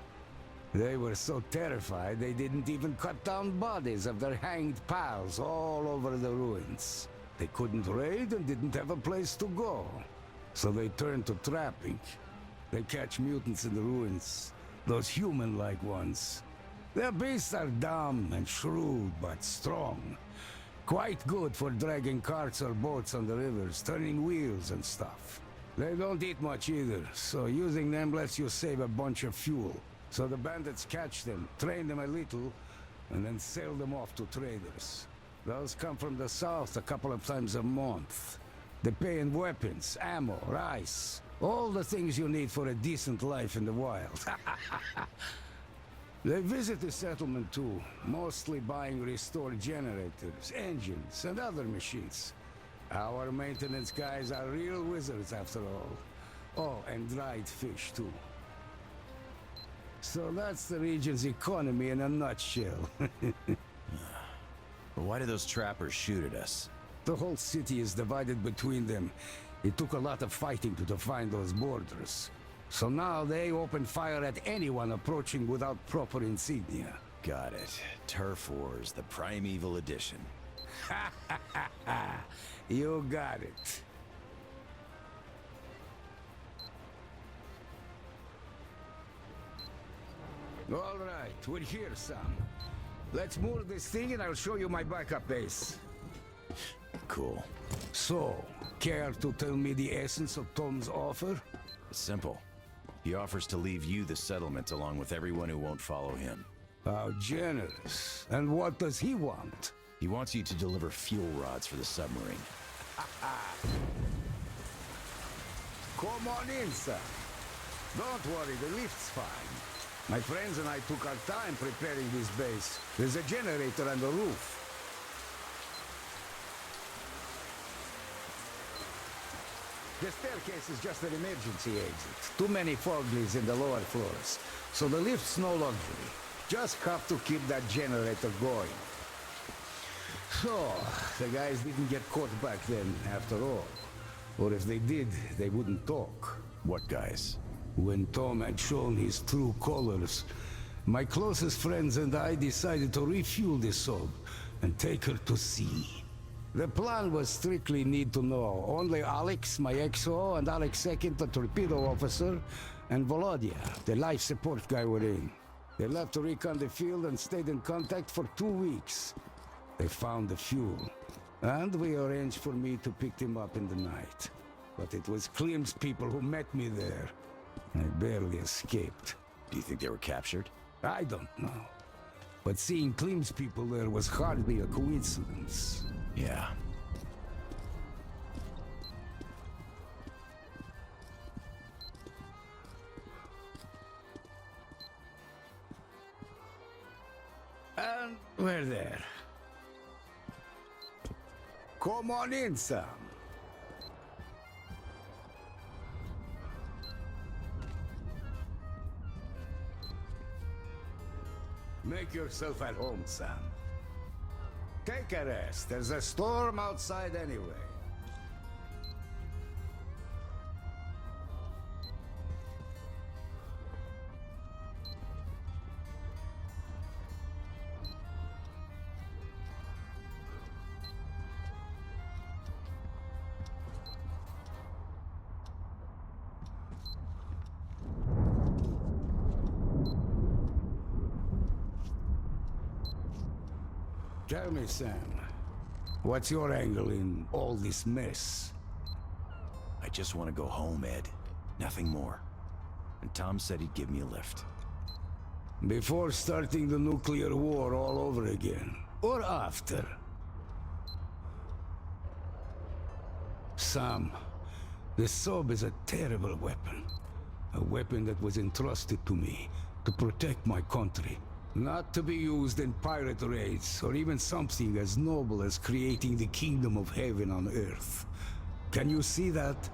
They were so terrified they didn't even cut down bodies of their hanged pals all over the ruins. They couldn't raid and didn't have a place to go. So they turned to trapping. They catch mutants in the ruins, those human-like ones. Their beasts are dumb and shrewd, but strong. Quite good for dragging carts or boats on the rivers, turning wheels and stuff. They don't eat much either, so using them lets you save a bunch of fuel. So the bandits catch them, train them a little, and then sell them off to traders. Those come from the south a couple of times a month. They pay in weapons, ammo, rice, all the things you need for a decent life in the wild. They visit the settlement too, mostly buying restored generators, engines, and other machines. Our maintenance guys are real wizards after all. Oh, and dried fish too. So that's the region's economy in a nutshell. But why do those trappers shoot at us? The whole city is divided between them. It took a lot of fighting to define those borders. So now they open fire at anyone approaching without proper insignia. Got it. Turf Wars, the primeval edition. You got it. All right, we're here, Sam. Let's move this thing and I'll show you my backup base. Cool. So, care to tell me the essence of Tom's offer? It's simple. He offers to leave you the settlement along with everyone who won't follow him. How generous. And what does he want? He wants you to deliver fuel rods for the submarine. Come on in, Sam. Don't worry, the lift's fine. My friends and I took our time preparing this base. There's a generator on the roof. The staircase is just an emergency exit. Too many foglies in the lower floors. So the lift's no luxury. Just have to keep that generator going. So, the guys didn't get caught back then, after all. Or if they did, they wouldn't talk. What guys? When Tom had shown his true colors, my closest friends and I decided to refuel the sub and take her to sea. The plan was strictly need to know. Only Alex, my XO, and Alex II, the torpedo officer, and Volodya, the life support guy, were in. They left to recon the field and stayed in contact for 2 weeks. They found the fuel, and we arranged for me to pick them up in the night. But it was Klim's people who met me there. I barely escaped. Do you think they were captured? I don't know. But seeing Klim's people there was hardly a coincidence. Yeah. And we're there. Come on in, Sam. Make yourself at home, Sam. Take a rest. There's a storm outside anyway. Tell me, Sam, what's your angle in all this mess? I just want to go home, Ed. Nothing more. And Tom said he'd give me a lift. Before starting the nuclear war all over again, or after? Sam, the sub is a terrible weapon. A weapon that was entrusted to me to protect my country. Not to be used in pirate raids, or even something as noble as creating the kingdom of heaven on earth. Can you see that?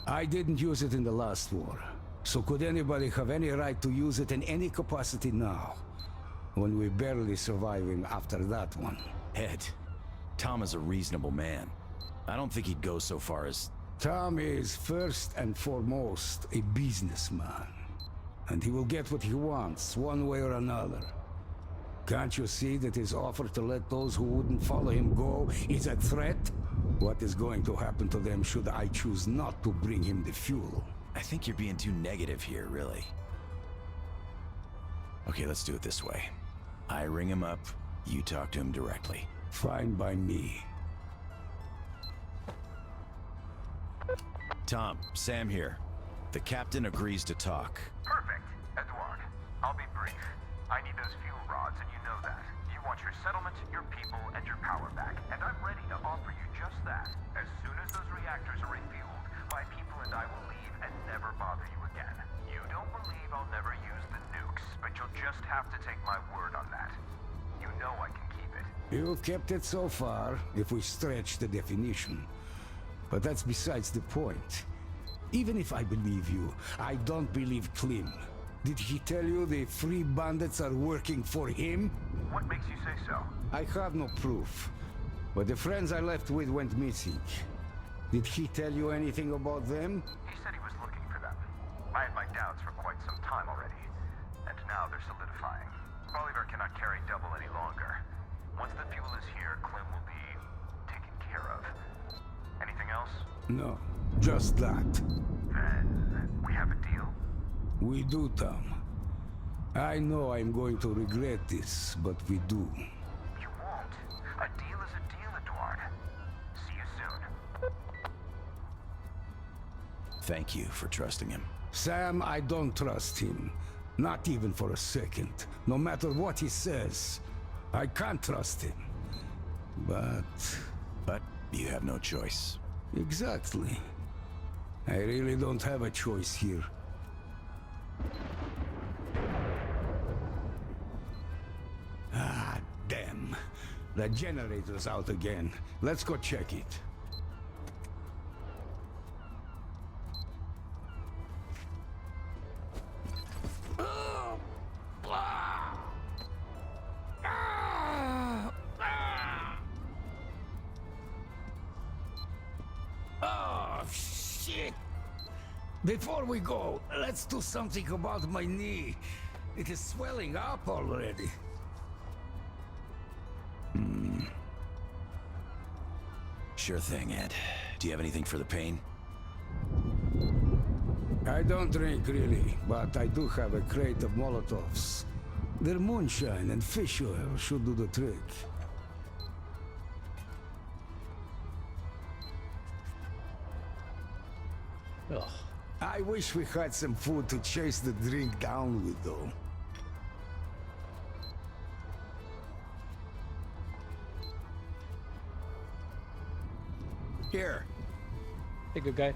I didn't use it in the last war, so could anybody have any right to use it in any capacity now, when we're barely surviving after that one? Ed, Tom is a reasonable man. I don't think he'd go so far as... Tom is first and foremost a businessman. And he will get what he wants, one way or another. Can't you see that his offer to let those who wouldn't follow him go is a threat? What is going to happen to them should I choose not to bring him the fuel? I think you're being too negative here, really. Okay, let's do it this way. I ring him up, you talk to him directly. Fine by me. Tom, Sam here. The captain agrees to talk. Perfect, Edward. I'll be brief. I need those fuel rods, and you know that. You want your settlement, your people, and your power back. And I'm ready to offer you just that. As soon as those reactors are refueled, my people and I will leave and never bother you again. You don't believe I'll never use the nukes, but you'll just have to take my word on that. You know I can keep it. You've kept it so far, if we stretch the definition. But that's besides the point. Even if I believe you, I don't believe Klim. Did he tell you the free bandits are working for him? What makes you say so? I have no proof, but the friends I left with went missing. Did he tell you anything about them? He said he was looking for them. I had my doubts for quite some time already, and now they're solidifying. Bolivar cannot carry double any longer. Once the fuel is here, Klim will be taken care of. Anything else? No, just that. Then we have a deal? We do, Tom. I know I'm going to regret this, but we do. You won't. A deal is a deal, Eduard. See you soon. Thank you for trusting him. Sam, I don't trust him. Not even for a second. No matter what he says, I can't trust him. But you have no choice. Exactly. I really don't have a choice here. Ah, damn. The generator's out again. Let's go check it. Oh, shit! Before we go, let's do something about my knee. It is swelling up already. Sure thing, Ed. Do you have anything for the pain? I don't drink really, but I do have a crate of Molotovs. Their moonshine and fish oil should do the trick. Ugh. I wish we had some food to chase the drink down with, though. Here. Hey, good guy.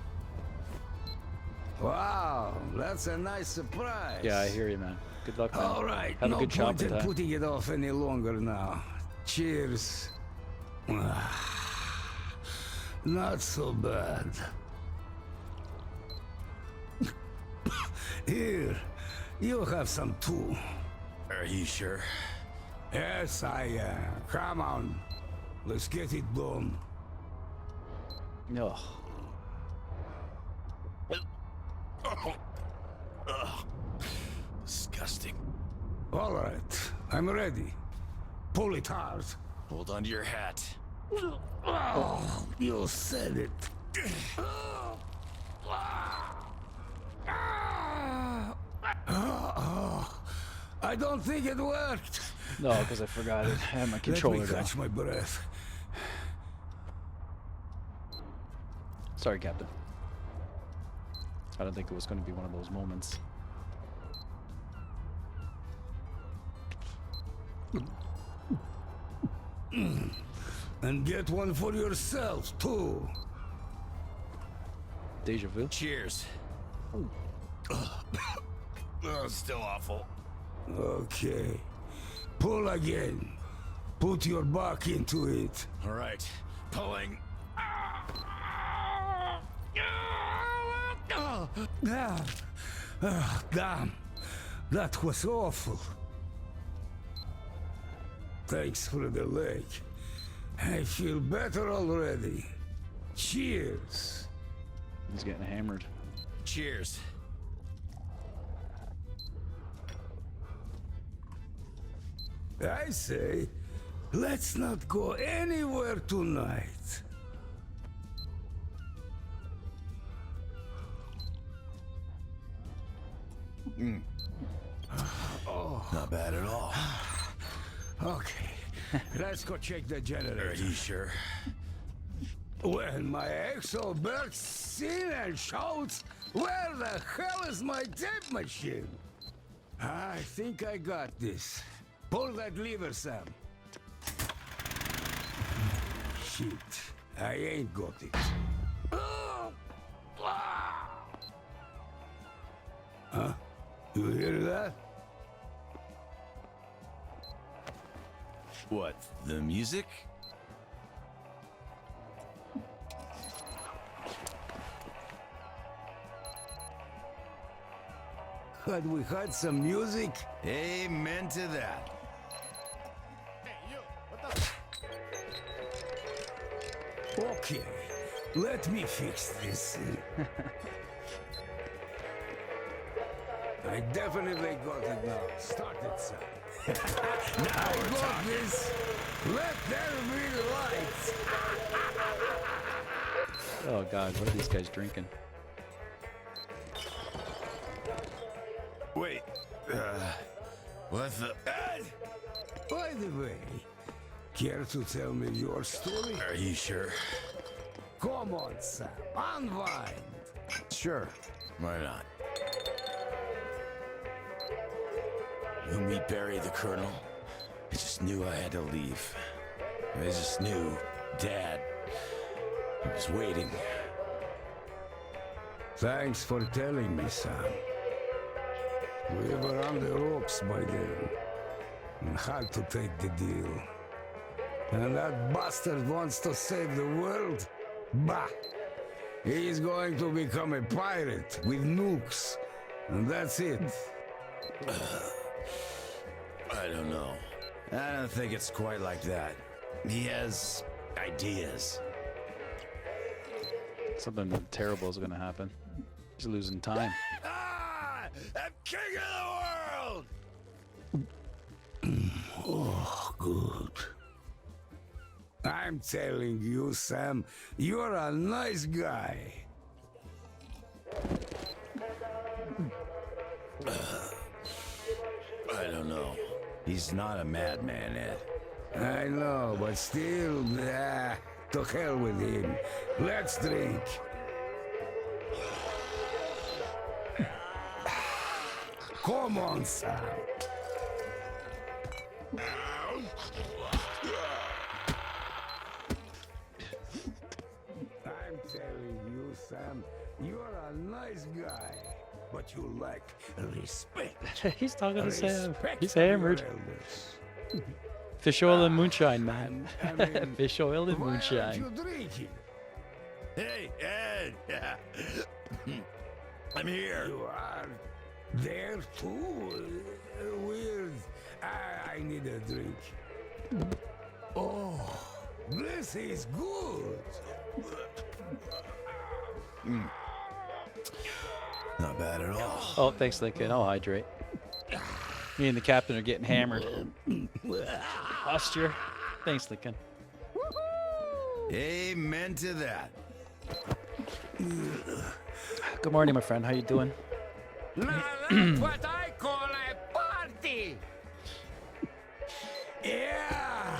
Wow, that's a nice surprise. Yeah, I hear you, man. Good luck, man. All right, Have no a good point shopping in time. putting it off any longer now. Cheers. Not so bad. Here, you have some too. Are you sure? Yes, I am. Come on, let's get it done. Ugh. Disgusting. All right, I'm ready. Pull it hard. Hold on to your hat. Oh, you said it. I don't think it worked. No, because I forgot it. I had my controller Let me down. catch my breath. Sorry, Captain. I don't think it was going to be one of those moments. And get one for yourself, too. Deja vu. Cheers. Still awful. Okay. Pull again. Put your back into it. All right. Pulling. Damn. That was awful. Thanks for the leg. I feel better already. Cheers. He's getting hammered. Cheers. I say, let's not go anywhere tonight. Not bad at all. Okay, let's go check the Are generator. you sure? When my exo bursts in and shouts, "Where the hell is my tape machine?" I think I got this. Pull that lever, Sam. Shit, I ain't got it. Huh? You hear that? What, the music? Had we had some music? Amen to that. Hey, you! What the? Okay, let me fix this. I definitely got it now. Start it, son. I got this. Let there be lights. Oh God, what are these guys drinking? Wait. What the? By the way, care to tell me your story? Are you sure? Come on, Sam. Unwind. Sure. Why not? When we buried the colonel, I just knew I had to leave. I just knew Dad was waiting. Thanks for telling me, Sam. We were on the ropes by then and had to take the deal. And that bastard wants to save the world? Bah! He's going to become a pirate with nukes. And that's it. I don't know. I don't think it's quite like that. He has ideas. Something terrible is gonna happen. He's losing time. Ah! I'm king of the world! Oh, good. I'm telling you, Sam, you're a nice guy. I don't know. He's not a madman, Ed. I know, but still, to hell with him. Let's drink. Come on, Sam. I'm telling you, Sam, you're a nice guy, but you lack respect. He's talking to Sam. Respect He's for your hammered. elders. Fish oil and moonshine, man. I mean, Fish oil and why aren't moonshine. you drinking? Hey, Ed! Yeah. I'm here. You are there too? Weird. I need a drink. Oh, this is good. Not bad at all. Oh, thanks, Lincoln. I'll hydrate. Me and the captain are getting hammered. Posture. Thanks, Lincoln. Amen to that. Good morning, my friend. How you doing? Now that's what I call a party. Yeah.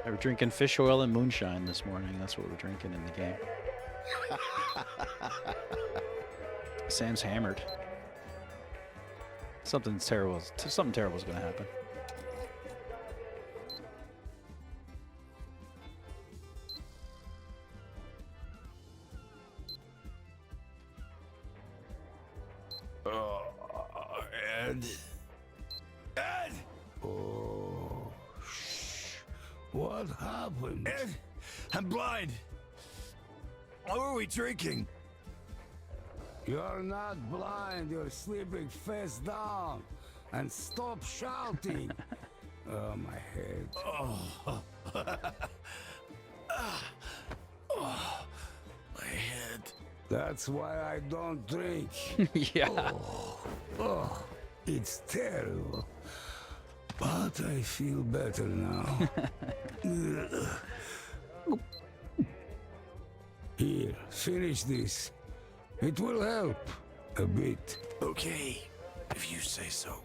We're drinking fish oil and moonshine this morning. That's what we're drinking in the game. Sam's hammered. Something terrible is going to happen. Ed. Ed! Oh, shh. What happened? Ed! I'm blind. What were we drinking? You're not blind. You're sleeping face down. And stop shouting. Oh, my head. My head. That's why I don't drink. Yeah. Oh, it's terrible. But I feel better now. Here, finish this. It will help a bit. Okay, if you say so.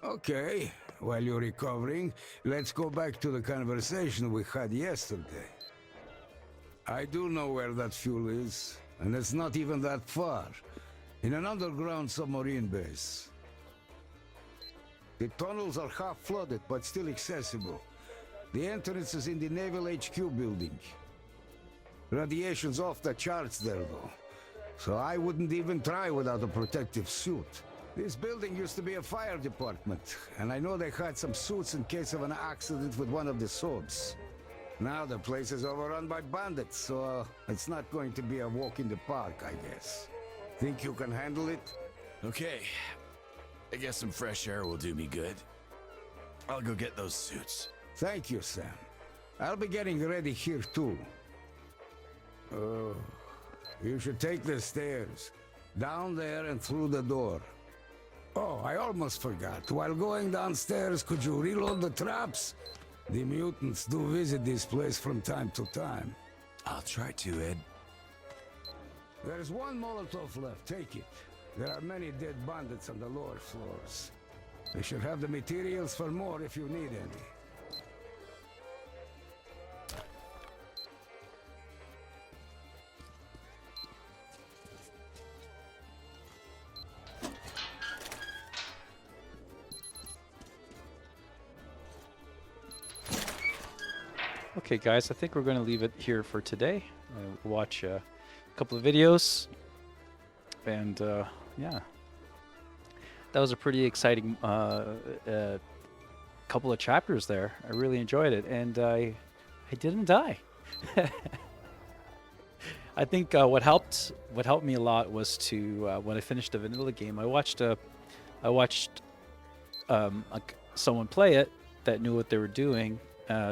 Okay, while you're recovering, let's go back to the conversation we had yesterday. I do know where that fuel is, and it's not even that far. In an underground submarine base. The tunnels are half flooded, but still accessible. The entrance is in the Naval HQ building. Radiation's off the charts there, though. So I wouldn't even try without a protective suit. This building used to be a fire department, and I know they had some suits in case of an accident with one of the subs. Now the place is overrun by bandits, so it's not going to be a walk in the park, I guess. Think you can handle it? Okay. I guess some fresh air will do me good. I'll go get those suits. Thank you, Sam. I'll be getting ready here, too. Oh, you should take the stairs. Down there and through the door. Oh, I almost forgot. While going downstairs, could you reload the traps? The mutants do visit this place from time to time. I'll try to, Ed. There's one Molotov left. Take it. There are many dead bandits on the lower floors. They should have the materials for more if you need any. Okay, guys, I think we're going to leave it here for today. Watch a couple of videos, and yeah, that was a pretty exciting couple of chapters there. I really enjoyed it, and I didn't die. I think what helped me a lot was to when I finished the vanilla game, I watched someone play it that knew what they were doing.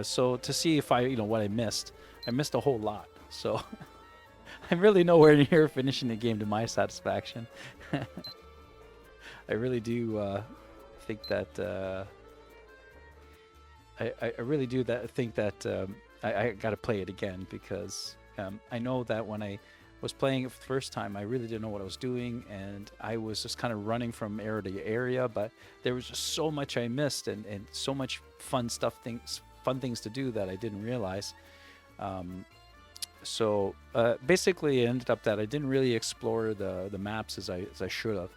So to see if what I missed a whole lot. So I'm really nowhere near finishing the game to my satisfaction. I really do think that I really do think that I got to play it again, because I know that when I was playing it for the first time, I really didn't know what I was doing, and I was just kind of running from area to area, but there was just so much I missed, and so much fun things to do that I didn't realize. So basically it ended up that I didn't really explore the maps as I should have.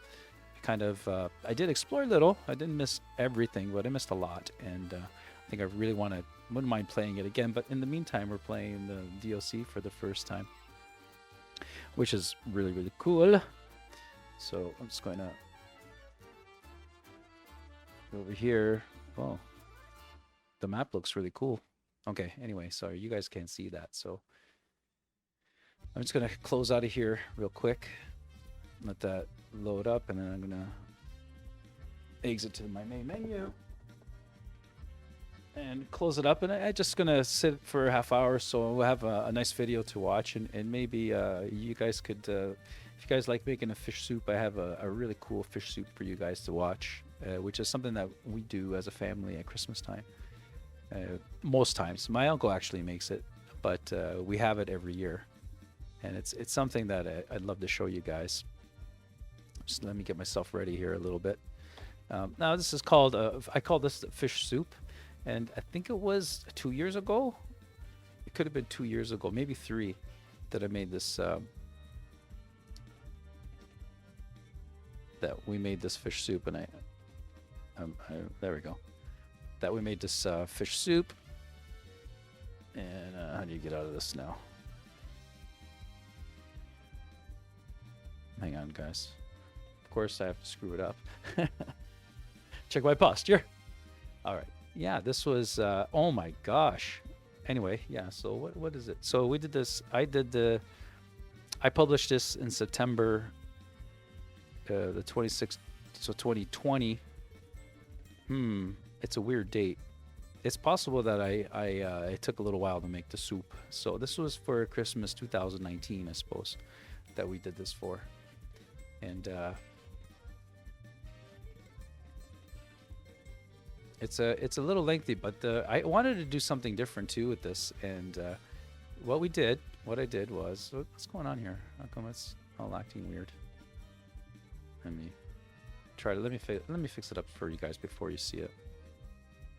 I did explore a little. I didn't miss everything, but I missed a lot, and I think I really wouldn't mind playing it again. But in the meantime, we're playing the DLC for the first time, which is really, really cool. So I'm just going to go over here. Oh, the map looks really cool. Okay, anyway, sorry, you guys can't see that, so I'm just gonna close out of here real quick, let that load up, and then I'm gonna exit to my main menu and close it up, and I'm just gonna sit for a half hour, so we'll have a nice video to watch, and maybe you guys could, if you guys like making a fish soup, I have a really cool fish soup for you guys to watch, which is something that we do as a family at Christmas time. Most times my uncle actually makes it, but we have it every year, and it's something that I'd love to show you guys. Just let me get myself ready here a little bit. Now this is called I call this fish soup, and I think it was 2 years ago. It could have been 2 years ago, maybe 3, that I made this that we made this fish soup, and I there we go. That we made this fish soup. And how do you get out of this now? Hang on, guys. Of course, I have to screw it up. Check my posture. All right. Yeah, this was, oh my gosh. Anyway, yeah, so what is it? So we did this, I published this in September the 26th, so 2020. It's a weird date. It's possible that I took a little while to make the soup. So this was for Christmas 2019, I suppose, that we did this for. And it's a little lengthy, but I wanted to do something different too with this. And what I did was, what's going on here? How come it's all acting weird? Let me fix it up for you guys before you see it.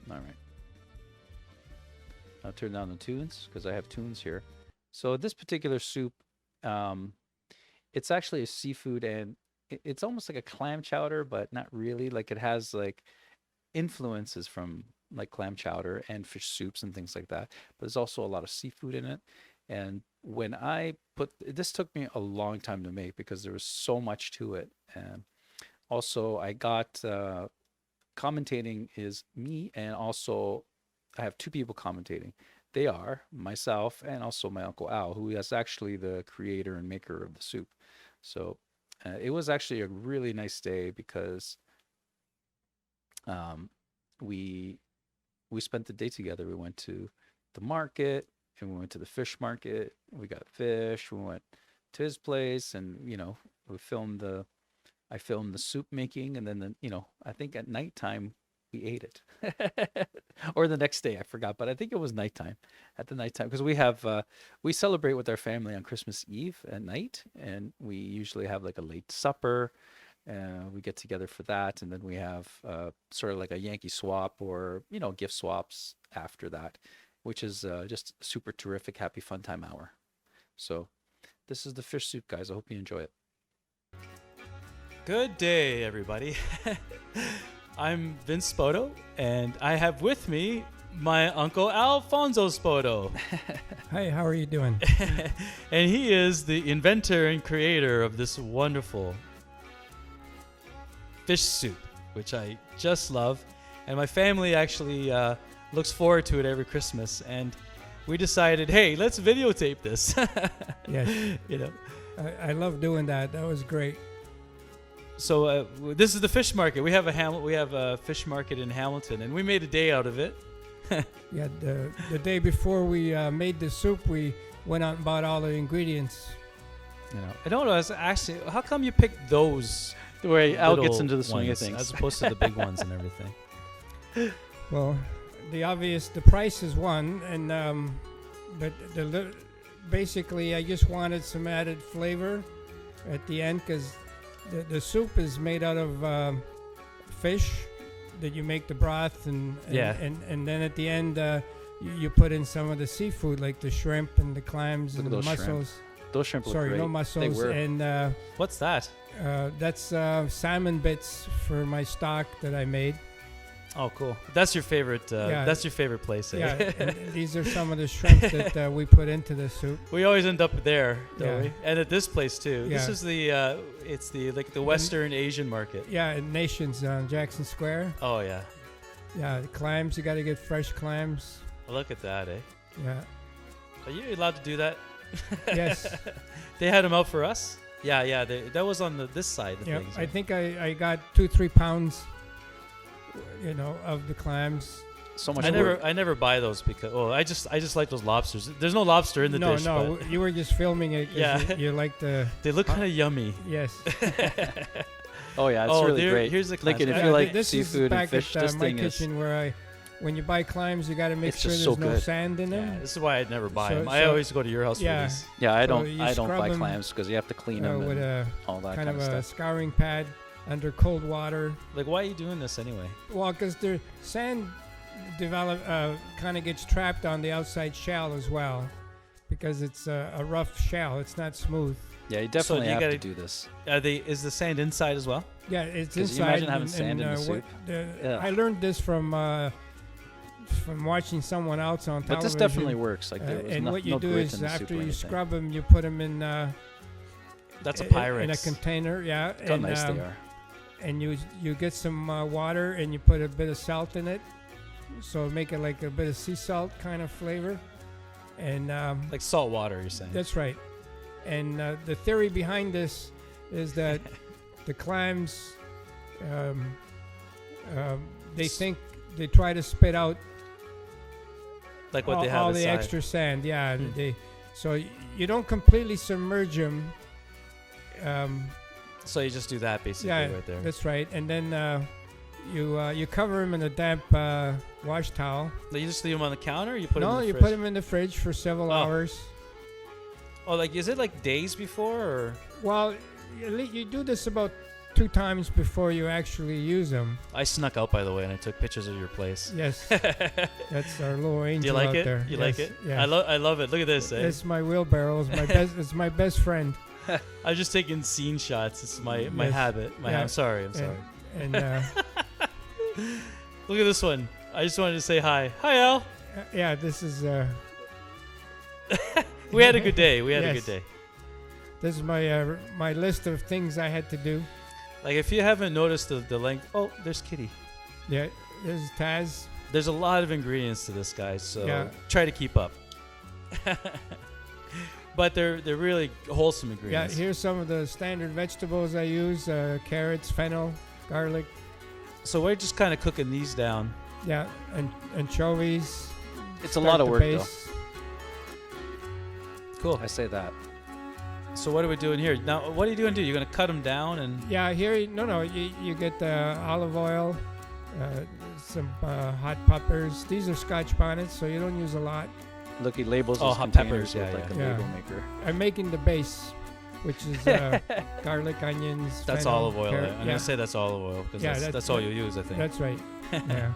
All right. I'll turn down the tunes because I have tunes here. So this particular soup, it's actually a seafood, and it's almost like a clam chowder, but not really. Like, it has like influences from like clam chowder and fish soups and things like that. But there's also a lot of seafood in it. And when I this took me a long time to make because there was so much to it. Also, I got commentating is me, and also I have two people commentating. They are myself and also my uncle Al, who is actually the creator and maker of the soup. So it was actually a really nice day because we spent the day together. We went to the market and we went to the fish market. We got fish. We went to his place, and I filmed the soup making, and then I think at nighttime we ate it, or the next day I forgot, but I think it was nighttime. At the nighttime, because we celebrate with our family on Christmas Eve at night, and we usually have like a late supper. We get together for that, and then we have sort of like a Yankee swap or gift swaps after that, which is just super terrific, happy fun time hour. So this is the fish soup, guys. I hope you enjoy it. Good day, everybody. I'm Vince Spoto, and I have with me my uncle Alfonso Spoto. Hi, how are you doing? And he is the inventor and creator of this wonderful fish soup, which I just love. And my family actually looks forward to it every Christmas. And we decided, hey, let's videotape this. Yes. I love doing that. That was great. So this is the fish market. We have a fish market in Hamilton, and we made a day out of it. Yeah, the day before we made the soup, we went out and bought all the ingredients. I don't know. Actually, how come you picked those? Where Al gets into the swing of things, as opposed to the big ones and everything. Well, the price is one, and but basically I just wanted some added flavor at the end, because the soup is made out of fish that you make the broth, and then at the end you put in some of the seafood, like the shrimp and the clams and the mussels. Those shrimp look great. No mussels. They were. And what's that? That's salmon bits for my stock that I made. Oh, cool. That's your favorite. That's your favorite place. Eh? Yeah. And these are some of the shrimp that we put into the soup. We always end up there, don't we? And at this place too. Yeah. This is it's the Western Asian market. Yeah, in Nations on Jackson Square. Oh yeah. Yeah, the clams. You got to get fresh clams. Oh, look at that, eh? Yeah. Are you allowed to do that? Yes. They had them out for us. Yeah. That was on this side of things. I think I got 2-3 pounds, of the clams. So much. I never buy those because I just like those lobsters. There's no lobster in the dish. No, you were just filming it. Yeah. You like the. They look kind of yummy. Yes. Oh yeah, it's really great. Here's the Lincoln, if you like this seafood and fish, is back this at my thing kitchen where when you buy clams, you got to make It's sure just there's so no good. sand in them. Yeah, this is why I'd never buy them. So- I always go to your house for these. Yeah, I So don't you buy scrub 'em, clams because you have to clean them with and a all that kind kind of of a stuff. scouring pad under cold water. Like, why are you doing this anyway? Well, because the sand kind of gets trapped on the outside shell as well, because it's a rough shell. It's not smooth. Yeah, you definitely you have gotta- to do this. Is the sand inside as well? Yeah, it's 'Cause you inside. imagine having sand in the soup? Yeah. I learned this from watching someone else on television. But this definitely works. Like there was and no, what you no do grit is in the soup after or you anything. scrub them, you put them in. That's a in a Pyrex. container. Yeah. Look how nice they are. And you get some water and you put a bit of salt in it, so make it like a bit of sea salt kind of flavor. And Like salt water, you're saying? that's right. And the theory behind this is that the clams, they try to spit out Like what they have all the inside. extra sand. Yeah, so you don't completely submerge them. So you just do that basically Yeah, right there. that's right. And then you cover them in a damp wash towel. Like, you just leave them on the counter, or you put them No, in the you fridge? put them in the fridge for several hours. Oh, like, is it like days before, or? Well, you do this about 2 times before you actually use them. I snuck out, by the way, and I took pictures of your place. Yes. That's our little angel Do you like out it? there. You Yes, like it? Yeah. I love it. Look at this. Eh? It's my wheelbarrow. It's my best friend. I'm just taking scene shots. It's my Yes. habit. Yeah. I'm sorry. And Look at this one. I just wanted to say hi. Hi, Al. yeah, this is. We had a good day. We had a Yes. good day. This is my list of things I had to do. Like if you haven't noticed the length. Oh, there's Kitty. Yeah, there's Taz. There's a lot of ingredients to this, guys. So Yeah. try to keep up. But they're really wholesome Yeah, ingredients. here's some of the standard vegetables I use: carrots, fennel, garlic. So we're just kind of cooking these down. Yeah, and anchovies. It's a lot of the work, base. Cool. I say that. So what are we doing here? Now, what are you doing? You're going to cut them down and... Yeah, here, you get olive oil, some hot peppers. These are Scotch bonnets, so you don't use a lot. Look, he labels Oh, his hot containers peppers, with yeah, like yeah. a label Yeah. maker. I'm making the base, which is garlic, onions. That's fennel, olive oil. carrot. I'm going to say that's olive oil because Yeah, that's all you use, I think. That's right. Yeah.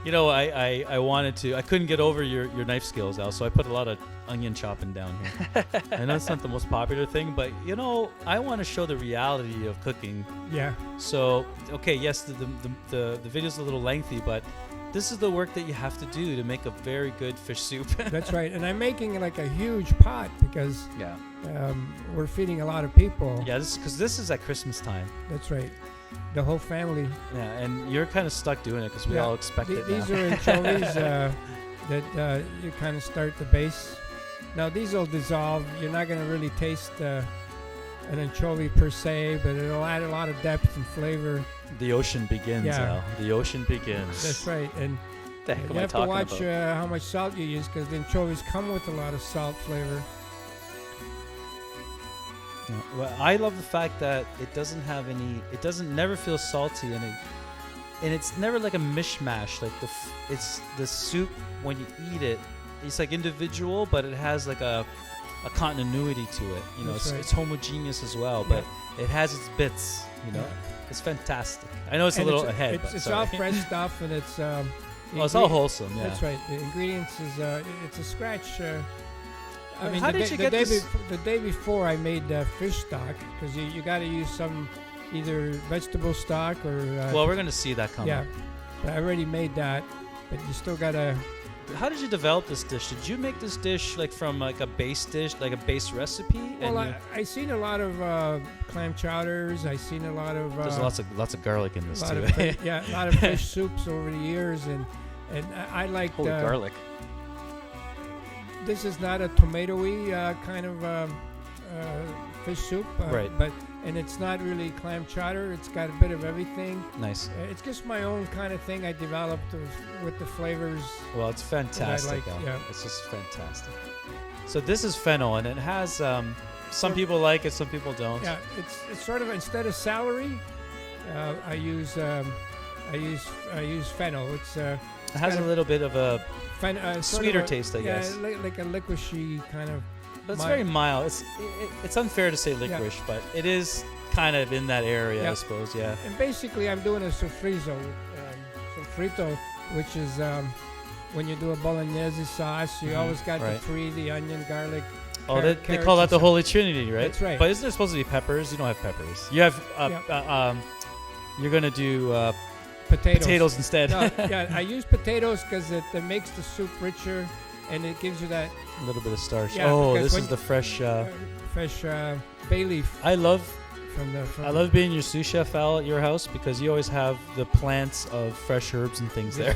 You know, I wanted to... I couldn't get over your knife skills, Al, so I put a lot of onion chopping down here. I know it's not the most popular thing, but, you know, I want to show the reality of cooking. Yeah. So, okay, yes, the video's a little lengthy, but this is the work that you have to do to make a very good fish soup. That's right. And I'm making like a huge pot because Yeah. we're feeding a lot of people. Yeah, because this is at Christmas time. That's right. The whole family. Yeah, and you're kind of stuck doing it because we Yeah. all expect it These now. are anchovies that you kind of start the base. Now these will dissolve. You're not going to really taste an anchovy per se, but it'll add a lot of depth and flavor. The ocean begins, Yeah. Al. The ocean begins. That's right. And The heck you am I have to talking watch about? how much salt you use because the anchovies come with a lot of salt flavor. Yeah. Well, I love the fact that it doesn't have any. It doesn't never feel salty, and it's never like a mishmash. Like it's the soup when you eat it. It's like individual, but it has like a continuity to it. You know, That's it's, right. it's homogeneous as well, but it has its bits. You know, Yeah. it's fantastic. I know it's And a little ahead, It's, but it's sorry. all fresh stuff, and it's. Well, it's all wholesome. Yeah. That's right. The ingredients is it's a scratch. I Well, mean, how the, did day, you the, get day this- the day before I made fish stock because you got to use some either vegetable stock or. Well, we're gonna see that coming. Yeah, but I already made that, but you still gotta. How did you develop this dish? Did you make this dish like from like a base dish, like a base recipe? Well, and I seen a lot of clam chowders. I seen a lot of. there's lots of garlic in this a lot too. of a lot of fish soups over the years, and I like. Holy garlic. This is not a tomatoey kind of fish soup, Right. And it's not really clam chowder. It's got a bit of everything. Nice. It's just my own kind of thing I developed with the flavors. Well, it's fantastic. like, Al. yeah. It's just fantastic. So this is fennel, and it has some people like it, some people don't. Yeah, it's sort of instead of celery, I use fennel. It's It has a little bit of a sweeter taste, I guess. Yeah, like a liquishy kind of. But it's very mild. It's unfair to say licorice, but it is kind of in that area, Yeah. I suppose. Yeah. And basically, I'm doing a sofrito, which is when you do a bolognese sauce, you always got right. the onion, garlic. Oh, they call that the Holy Trinity, right? That's right. But isn't there supposed to be peppers? You don't have peppers. You have. You're gonna do potatoes instead. No, yeah, I use potatoes because it makes the soup richer, and it gives you that A little bit of starch. Yeah, Oh, because this when is the fresh. fresh bay leaf. I love From being your sous chef, Al, at your house because you always have the plants of fresh herbs and things That's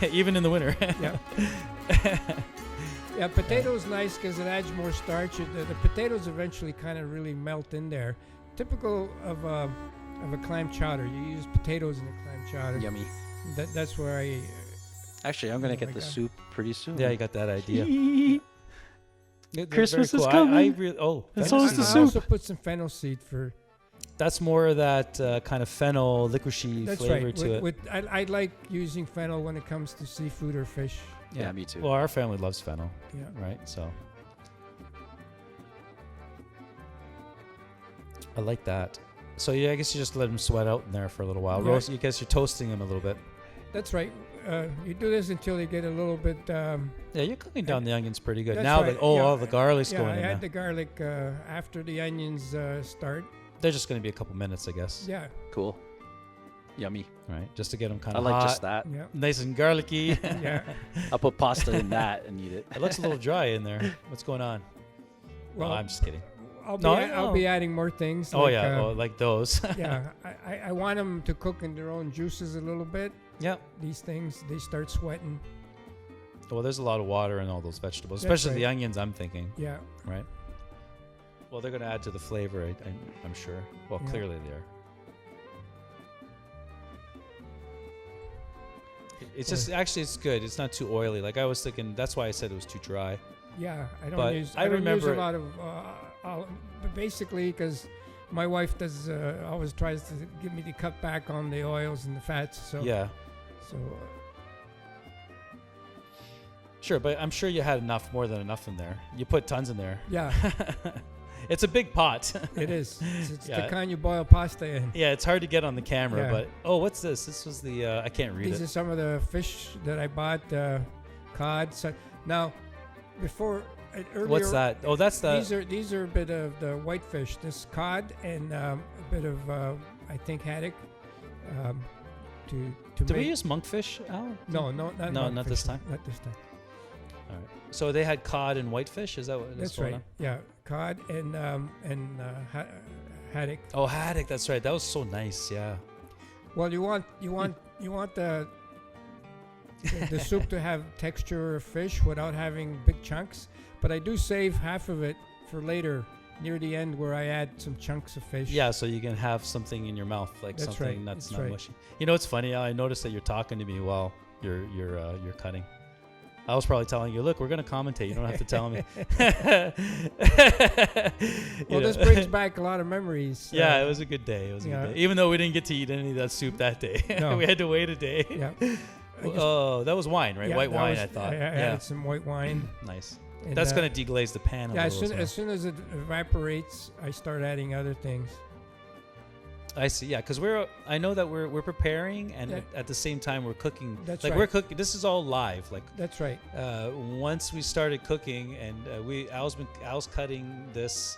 there, even in the winter. Yeah. Yeah, potatoes nice because it adds more starch. The potatoes eventually kind of really melt in there. Typical of a clam chowder. You use potatoes in a clam chowder. Yummy. That's where I. Actually, I'm gonna Oh get my the God. soup pretty soon. Yeah, you got that idea. They're Christmas very is cool. coming. Oh, And fennel so is seed. the I soup. also put some fennel seed for. That's more of that kind of fennel, liquishy That's flavor right. to it. I like using fennel when it comes to seafood or fish. Yeah, me too. Well, our family loves fennel, Yeah. right? So I like that. So yeah, I guess you just let them sweat out in there for a little while. Yeah. Roast. You guess you're toasting them a little bit. That's right. You do this until they get a little bit. Yeah, you're cooking down the onions pretty good. That's Now right. that all the garlic's Yeah, going I in add there. the garlic after the onions start. They're just going to be a couple minutes, I guess. Yeah. Cool. Yummy. Right, just to get them kind I of like hot, just that. Yeah. nice and garlicky. Yeah. I'll put pasta in that and eat it. It looks a little dry in there. What's going on? Well, I'm just kidding. I'll be adding more things. Oh yeah, like those. Yeah, I want them to cook in their own juices a little bit. Yep. These things, they start sweating. Well, there's a lot of water in all those vegetables, That's especially the right. onions. I'm thinking. Yeah. Right. Well, they're going to add to the flavor. I'm sure. Well, Yeah. clearly they are. It's just actually it's good. It's not too oily. Like I was thinking, that's why I said it was too dry. Yeah, I don't But use. I I don't use remember a lot of. But basically, because my wife does always tries to get me to cut back on the oils and the fats. So Yeah. So Sure, but I'm sure you had more than enough in there. You put tons in there. yeah, It's a big pot. it is. It's Yeah. the kind you boil pasta in. Yeah, it's hard to get on the camera, Yeah. but what's this? This was the I can't read These are it. some of the fish that I bought. Cod. So now, before earlier. What's that? Oh, that's the. These are a bit of the whitefish. This cod and a bit of I think haddock. To Did we make. use monkfish, Al? No, not not this monkfish. time. Not this time. All right. So they had cod and whitefish. Is that what? That's going right. on? Yeah, cod and haddock. Oh, haddock. That's right. That was so nice. Yeah. Well, you want the soup to have texture of fish without having big chunks. But I do save half of it for later, near the end, where I add some chunks of fish. Yeah, so you can have something in your mouth, like That's something right, that's that's not right. mushy. You know, it's funny. I noticed that you're talking to me while you're cutting. I was probably telling you, look, we're gonna commentate. You don't have to tell me. Well, this brings back a lot of memories. Yeah, it was a good day. It was a yeah. good day. Even though we didn't get to eat any of that soup that day, No. we had to wait a day. Yeah. Oh, that was wine, right? Yeah, White that wine, was- I thought. I Yeah, added some white wine. nice. And, That's gonna deglaze the pan a Yeah, little. as soon as it evaporates, I start adding other things. I see. Yeah, because I know that we're preparing, and Yeah. at the same time we're cooking. That's like right. we're cooking. This is all live. Like That's right. once we started cooking, and Al's cutting this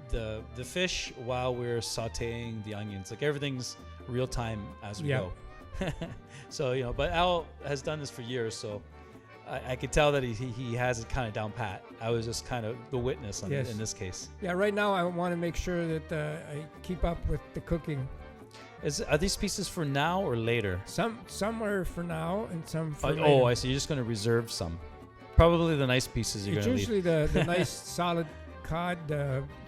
the fish while we're sautéing the onions. Like everything's real time as we Yeah. go. So but Al has done this for years, so I could tell that he has it kind of down pat. I was just kind of the witness Yes. in this case. Yeah, right now I want to make sure that I keep up with the cooking. Are these pieces for now or later? Some are for now and some for later. Oh, I see. You're just going to reserve some. Probably the nice pieces you're It's going to leave. usually the nice solid cod,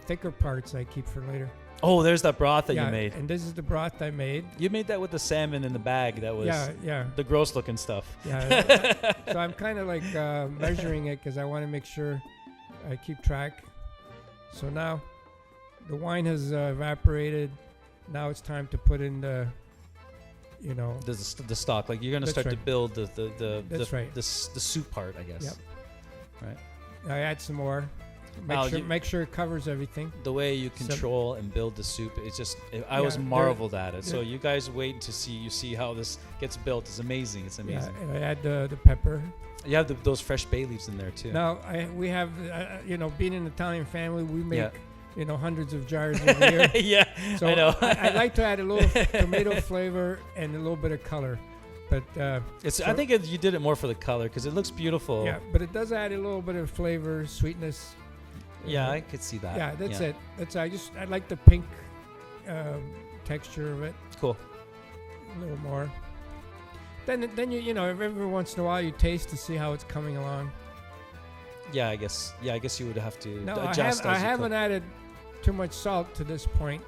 thicker parts I keep for later. Oh, there's that broth that yeah, you made. and this is the broth I made. You made that with the salmon in the bag. That was Yeah. the gross looking stuff. Yeah. So I'm kind of like measuring it because I want to make sure I keep track. So now the wine has evaporated. Now it's time to put in the The stock. Like you're going to That's start to right. build the That's right. the soup part, I guess. Yep. Right. I add some more. Al, Make sure it covers everything. The way you Some- control and build the soup, it's just I was Yeah, marveled at it. So there- you guys wait to see how this gets built. It's amazing. It's amazing. Yeah, and I add the pepper. You have those fresh bay leaves in there too. Now we have being an Italian family, we make Yeah. Hundreds of jars every year. Yeah, So I know. I like to add a little tomato flavor and a little bit of color, but I think you did it more for the color because it looks beautiful. yeah, but it does add a little bit of flavor, sweetness. Yeah, I could see that. Yeah, that's it. I like the pink texture of it Cool. a little more. Then you every once in a while you taste to see how it's coming along. Yeah, I guess you would have to No, adjust. I as you haven't cook. added too much salt to this point.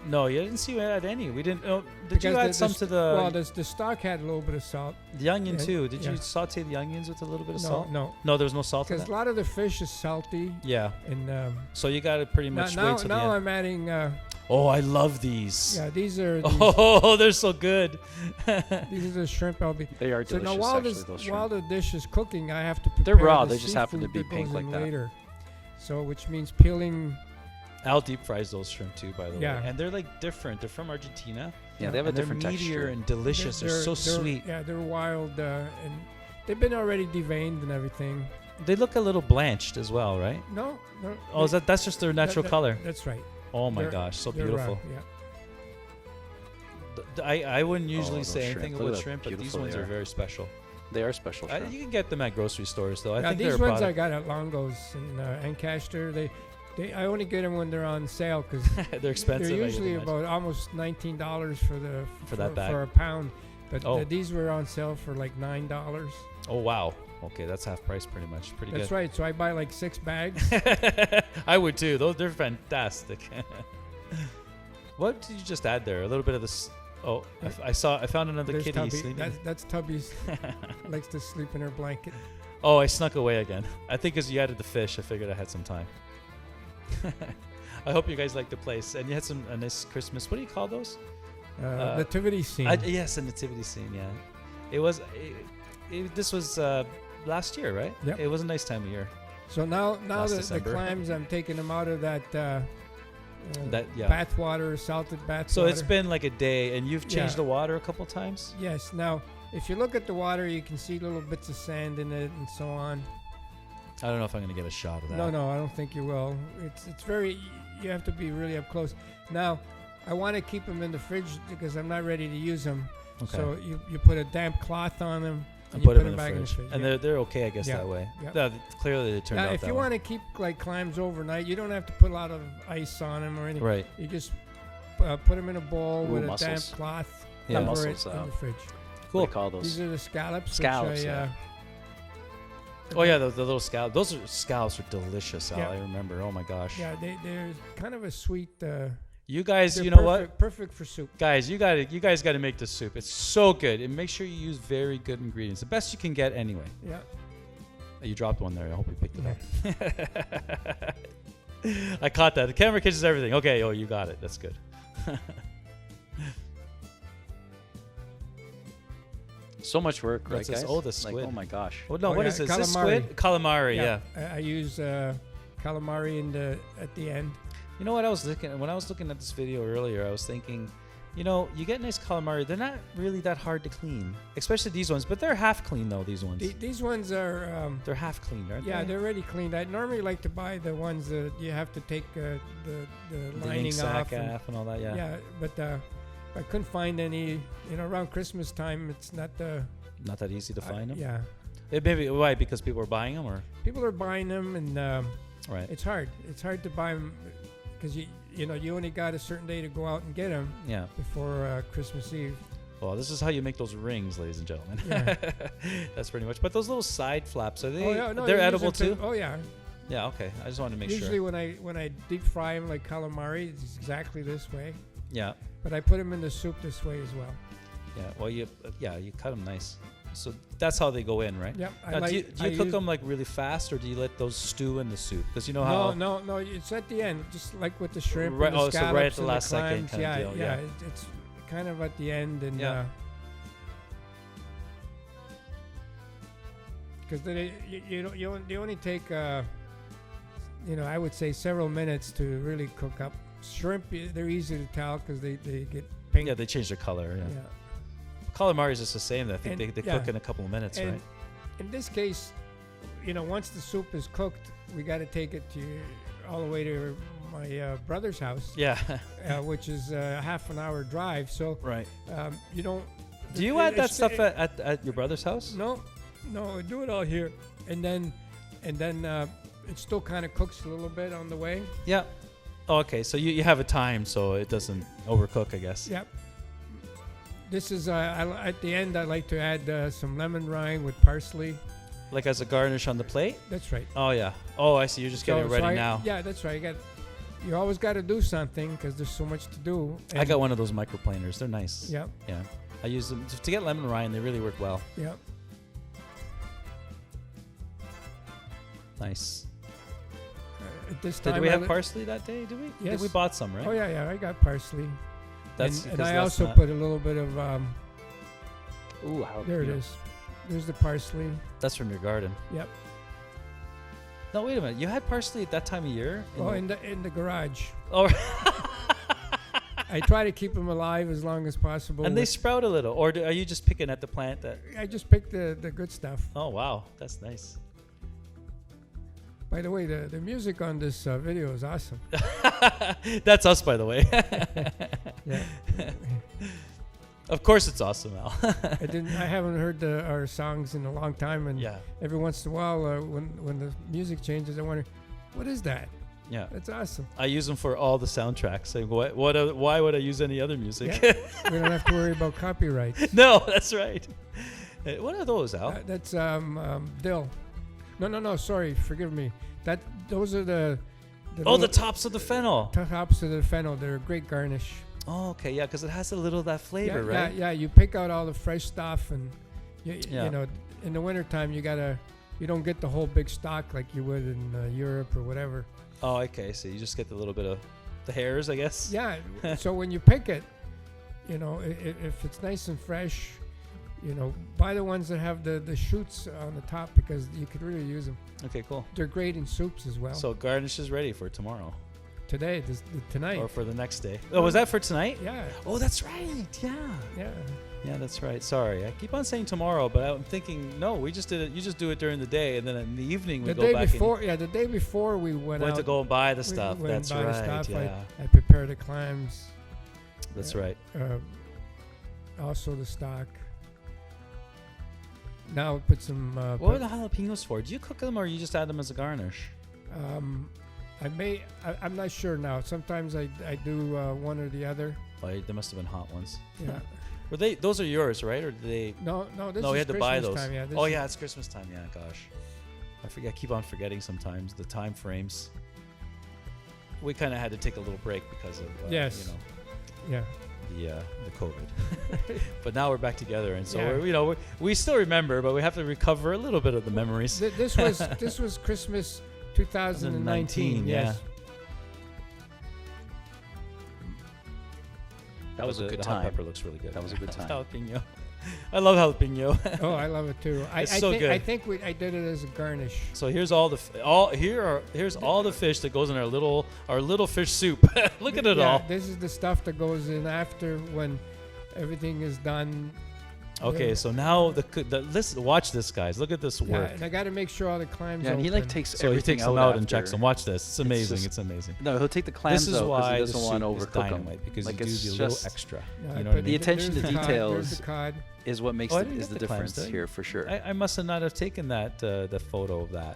No, you didn't see you add any. We didn't. Oh, did Because you add some to the Well, the stock had a little bit of salt. the onion yeah, too? Did yeah. you saute the onions with a little bit of No, salt? no. No, there was no salt in Because that. a lot of the fish is salty. Yeah. And So you got to pretty much wait till the now end. I'm adding. Oh, I love these. Yeah, these are. Oh, they're so good. These are the shrimp I'll be. They are So delicious. now Actually, while the dish is cooking, I have to They're prepare raw, the they just happen to seafood be pink goes like in that. later. So which means peeling. Al deep fries those shrimp too, by the Yeah. way. And they're like different. They're from Argentina. Yeah, they have a and they're different meatier texture. and delicious. They're so sweet. Yeah, they're wild, and they've been already deveined and everything. They look a little blanched as well, right? No. Oh, that's just their natural color? That's right. Oh my They're- gosh, so they're beautiful. Yeah. I wouldn't usually those say shrimp. anything Look about at how shrimp, but these beautiful ones they are are. very special. They are special shrimp. You can get them at grocery stores, though. I Yeah, think these they're a ones I product. got at Longo's in Ancaster. I only get them when they're on sale because They're expensive. they're I would usually imagine. about almost $19 for that bag. for a pound. But Oh. these were on sale for like $9. Oh wow. Okay, that's half price pretty much. Pretty That's good. right. So I buy like 6 bags. I would too. They're fantastic. What did you just add there? A little bit of this. Oh, I found another There's kitty Tubby. sleeping. That's Tubby's. Likes to sleep in her blanket. Oh, I snuck away again. I think because you added the fish, I figured I had some time. I hope you guys like the place, and you had a nice Christmas. What do you call those? Nativity scene. Yes, a nativity scene. Yeah, it was. This was last year, right? Yep. It was a nice time of year. So now the December. clams, I'm taking them out of that Yeah. bath water, salted bath So water. it's been like a day, and you've changed Yeah. the water a couple times. Yes. Now, if you look at the water, you can see little bits of sand in it and so on. I don't know if I'm gonna get a shot of that. No, I don't think you will. It's very. You have to be really up close. Now, I want to keep them in the fridge because I'm not ready to use them. Okay. So you put a damp cloth on them And you put them in the back fridge. in the fridge. And yeah. they're okay, I guess, Yeah. that way. Yeah. No, clearly they turned Now, out if that you way. want to keep like clams overnight, you don't have to put a lot of ice on them or anything. Right. You just put them in a bowl Ooh, with mussels. a damp cloth. Yeah. Cover Mussels, it in the fridge. What Cool. do you call those? These are the scallops. Scallops, Which yeah. Oh yeah, the little scallops. Those scallops are delicious, Al. Yeah. I remember. Oh my gosh. Yeah, they're kind of a sweet. You guys, they're you know what? Perfect for soup. Guys, you guys got to make the soup. It's so good, and make sure you use very good ingredients, the best you can get anyway. Yeah. You dropped one there. I hope you picked it up. I caught that. The camera catches everything. Okay, you got it. That's good. So much work, right, What's this? guys? Oh, the Like, squid. oh my gosh. Oh, no, Oh, what yeah, is this? Is this calamari. squid? Calamari, yeah. I use calamari at the end. You know what I was looking when I was looking at this video earlier, I was thinking, you know, you get nice calamari, they're not really that hard to clean. Especially these ones, but they're half clean though, these ones. These ones are. They're half cleaned, aren't Yeah, they? they're already cleaned. I normally like to buy the ones that you have to take the lining ink sack off. off and all that, yeah. Yeah, but I couldn't find any. You know, around Christmas time, it's not Not that easy to find them. Yeah, Maybe why? Because people are buying them, or people are buying them, and right? it's hard. It's hard to buy them because you know you only got a certain day to go out and get them Yeah. before Christmas Eve. Well, this is how you make those rings, ladies and gentlemen. Yeah. That's pretty much. But those little side flaps, are they? Oh yeah, no, they're you use edible them too. Oh yeah. Yeah. Okay. I just wanted to make Usually sure. when I deep fry them like calamari, it's exactly this way. Yeah. But I put them in the soup this way as well. Yeah. Well, you cut them nice. So that's how they go in, right? Yep. Now, do you cook them like really fast, or do you let those stew in the soup? Because you know how. No. It's at the end, just like with the shrimp. Right- And the oh, so right scallops at the and last second clams. kind of Yeah, deal, yeah. yeah. It's kind of at the end, and Yeah. because you only take I would say several minutes to really cook up shrimp. They're easy to tell because they get pink. Yeah, they change their color. Yeah. Yeah. Calamari is just the same. I think And- they yeah. cook in a couple of minutes, And right? in this case, once the soup is cooked, we got to take it all the way to my brother's house. Yeah. Which is a half an hour drive. So Right. you don't. Do you add that stuff at your brother's house? No, I do it all here, and then it still kind of cooks a little bit on the way. Yeah. Oh, okay. So you have a time so it doesn't overcook, I guess. Yep. This is at the end. I like to add some lemon rind with parsley. Like as a garnish on the plate? That's right. Oh yeah. Oh, I see. You're just getting it ready now. Yeah, that's right. You always got to do something because there's so much to do. I got one of those microplaners. They're nice. Yep. Yeah. I use them to get lemon rind. They really work well. Yep. Nice. At this time, Did we have parsley that day? Did we? Yes. We bought some, right? Oh yeah. I got parsley. That's and because I that's also not- put a little bit of. Ooh, how There it cute. is. There's the parsley. That's from your garden. Yep. No, wait a minute. You had parsley at that time of year? In the garage. Oh. I try to keep them alive as long as possible. And they sprout a little, or are you just picking at the plant that? I just picked the good stuff. Oh wow, that's nice. By the way, the music on this video is awesome. That's us, by the way. Yeah. Of course, it's awesome, Al. I haven't heard our songs in a long time, and Yeah. every once in a while, when the music changes, I wonder, what is that? Yeah. That's awesome. I use them for all the soundtracks. Like, why would I use any other music? Yeah. We don't have to worry about copyrights. No, that's right. What are those, Al? That's dill. No. Sorry, forgive me. Those are the the tops of the fennel. tops of the fennel. They're a great garnish. Oh, okay, yeah, because it has a little of that flavor, right? Yeah. You pick out all the fresh stuff, and you know, in the wintertime, you don't get the whole big stock like you would in Europe or whatever. Oh, okay. So you just get the little bit of the hairs, I guess. Yeah. So when you pick it, you know, if it's nice and fresh, you know, buy the ones that have the shoots on the top because you could really use them. Okay, cool. They're great in soups as well. So garnish is ready for tomorrow. Tonight. Or for the next day. Oh, was that for tonight? Yeah. Oh, that's right. Yeah. Yeah. Yeah, that's right. Sorry. I keep on saying tomorrow, but I'm thinking, no, we just did it. You just do it during the day, and then in the evening we go back. The day before we went out to go and buy the stuff. That's right. The stuff. Yeah. I prepared the clams. That's right. Also the stock. Now we put some. What were the jalapenos for? Do you cook them or you just add them as a garnish? I'm not sure now. Sometimes I do one or the other. Oh, they must have been hot ones. Yeah. Were they? Those are yours, right? Or did they? No. This we is had to Christmas buy those. time. Yeah, it's Christmas time. Yeah, gosh, I forget. I keep on forgetting sometimes the time frames. We kind of had to take a little break because of yes. You know. Yeah. The COVID. But now we're back together, and so we still remember, but we have to recover a little bit of the memories. This was Christmas 2019. Yes. That was a good the time. Hot pepper looks really good. That was a good time. Jalapeno. I love jalapeno. Oh, I love it too. It's so good. I think I did it as a garnish. So here's all the fish that goes in our little fish soup. Look at it all. This is the stuff that goes in after when everything is done. Okay, so now listen, watch this, guys. Look at this work. And I got to make sure all the clams. Yeah, and he open. takes so he takes them out and checks them. Watch this. It's amazing. It's amazing. No, he'll take the clams out because he doesn't want to overcook them. Because like you do the little extra. No, you know what I mean? The attention to details the is what makes is the difference here for sure. I must have not have taken that the photo of that.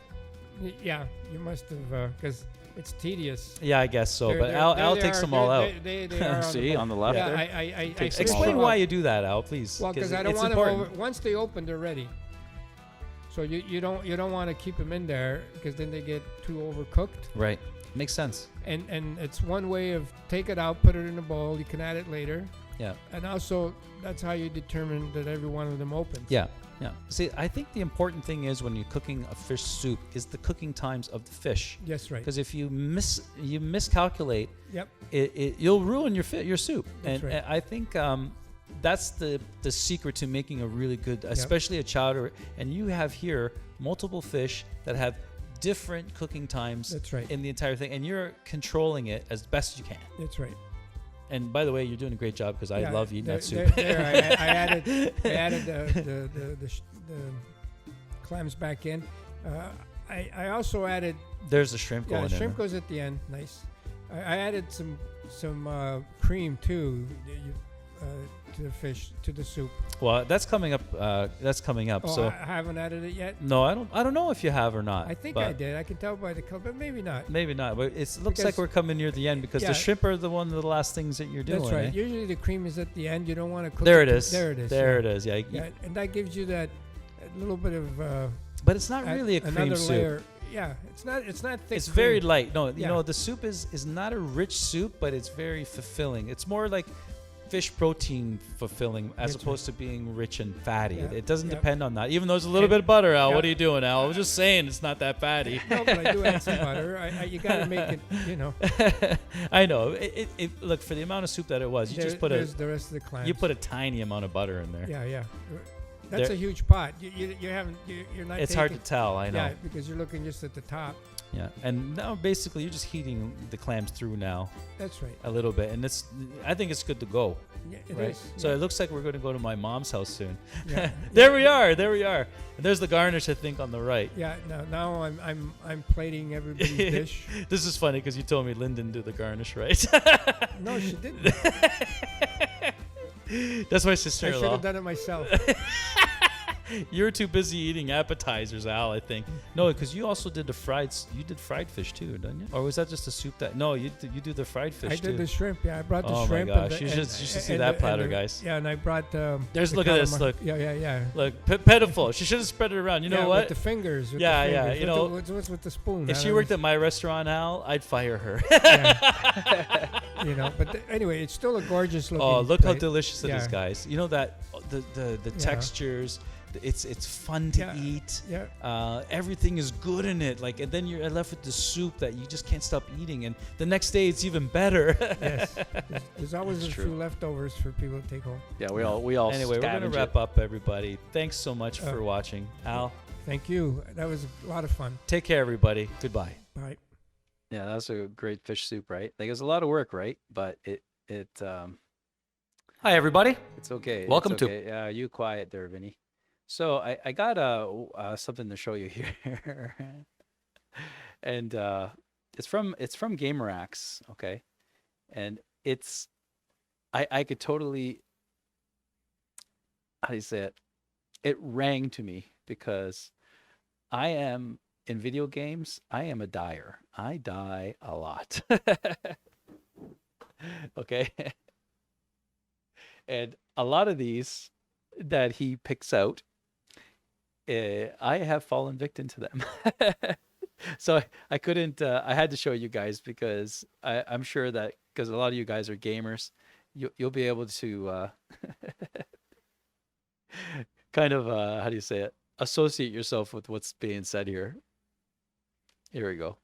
Yeah, you must have because it's tedious. Yeah, I guess so. But Al takes them all out. They are See on the left. Yeah, there? I explain why you do that, Al, please. Well, because I don't want them once they open, they're ready. So you don't want to keep them in there because then they get too overcooked. Right. Makes sense. And it's one way of take it out, put it in a bowl. You can add it later. Yeah. And also that's how you determine that every one of them opens. Yeah. Yeah. See, I think the important thing is when you're cooking a fish soup is the cooking times of the fish. Yes, right. Because if you miscalculate, yep, you'll ruin your soup. That's right. I think that's the secret to making a really good, especially a chowder. And you have here multiple fish that have different cooking times. That's right. In the entire thing, and you're controlling it as best you can. That's right. And by the way, you're doing a great job because I love eating that soup. I added the clams back in. I also added. There's the shrimp going in. Yeah, shrimp goes at the end. Nice. I added some cream too to the fish to the soup. Well, that's coming up. Oh, so I haven't added it yet. No, I don't know if you have or not. I think I did. I can tell by the color, but maybe not. Maybe not. But it looks like we're coming near the end because the shrimp are one of the last things that you're doing. That's right. Eh? Usually the cream is at the end. You don't want to cook. There it is. There it is. There it is. Yeah. And that gives you that little bit of. But it's not really a cream soup. Layer. Yeah, it's not thick. It's very light. No, you know the soup is not a rich soup, but it's very fulfilling. It's more like fish protein fulfilling as opposed to being rich and fatty. Yeah. It doesn't depend on that. Even though there's a little bit of butter, Al. What are you doing, Al? I was just saying it's not that fatty. No, but I do add some butter. You got to make it, you know. I know. Look, for the amount of soup that it was, you just put the rest of the clams. You put a tiny amount of butter in there. Yeah. That's a huge pot. You're not. It's hard to tell. I know. Yeah, because you're looking just at the top. Yeah, and now basically you're just heating the clams through now. That's right. A little bit, and I think it's good to go. Yeah, it right? is. So it looks like we're going to go to my mom's house soon. Yeah. There we are. And there's the garnish, I think, on the right. Yeah. Now I'm plating everybody's dish. This is funny because you told me Lynn didn't do the garnish right. No, she didn't. That's my sister-in-law. I should have done it myself. You're too busy eating appetizers, Al, I think. No, because you also did you did fried fish too, didn't you? Or was that just a soup that? No, you do the fried fish I too. did the shrimp. Yeah, I brought the Oh shrimp. my gosh, you should see that platter, guys. Yeah, and I brought. Look at this. Look. Yeah. Look, pitiful. She should have spread it around. You know what? With the fingers. With Yeah, the yeah, fingers. you know, what's with the spoon? If she worked at my restaurant, Al, I'd fire her. You know, but anyway, it's still a gorgeous looking. Oh, look how plate. delicious it is, Yeah. guys. You know that the textures. It's fun to eat. Yeah. Everything is good in it. Like, and then you're left with the soup that you just can't stop eating. And the next day, it's even better. Yes. There's always a few leftovers for people to take home. Yeah, we all. Anyway, we're gonna wrap up, everybody. Thanks so much for watching, Al. Thank you. That was a lot of fun. Take care, everybody. Goodbye. Bye. Yeah, that's a great fish soup, right? Like, it's a lot of work, right? But it Hi, everybody. it's okay. Welcome it's okay. Yeah, you quiet there, Vinny. So I got something to show you here, and it's from Gamerax, okay, and it's I could totally, how do you say it? It rang to me because I am in video games. I am a dyer. I die a lot. Okay, and a lot of these that he picks out, I have fallen victim to them. So I couldn't, I had to show you guys because I'm sure that because a lot of you guys are gamers, you'll be able to kind of, how do you say it? Associate yourself with what's being said here. Here we go.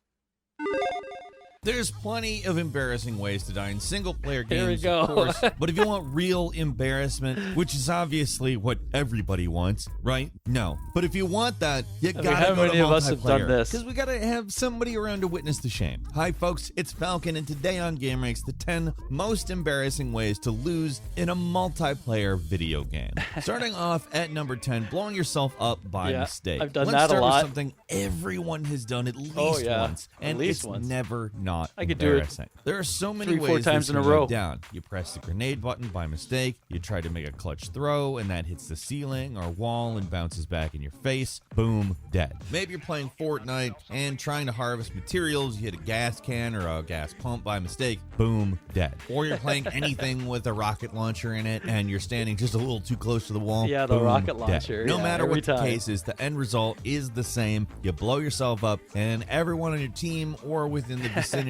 There's plenty of embarrassing ways to die in single-player games, Here we go. of course. But if you want real embarrassment, which is obviously what everybody wants, right? No. But if you want that, you gotta how go to many of us have done multiplayer. this? Because we gotta have somebody around to witness the shame. Hi, folks. It's Falcon, and today on Game Ranks, the 10 most embarrassing ways to lose in a multiplayer video game. Starting off at number 10, blowing yourself up by mistake. I've done Let's that a start with lot. something everyone has done at least once, At and least it's once. never not I could do it embarrassing. There are so many 3-4 ways times this in a can go row. down. You press the grenade button by mistake, you try to make a clutch throw, and that hits the ceiling or wall and bounces back in your face. Boom, dead. Maybe you're playing Fortnite and trying to harvest materials, you hit a gas can or a gas pump by mistake. Boom, dead. Or you're playing anything with a rocket launcher in it and you're standing just a little too close to the wall. Yeah, the Boom, rocket dead. launcher, No yeah, matter every what the time. case is, the end result is the same. You blow yourself up and everyone on your team or within the vicinity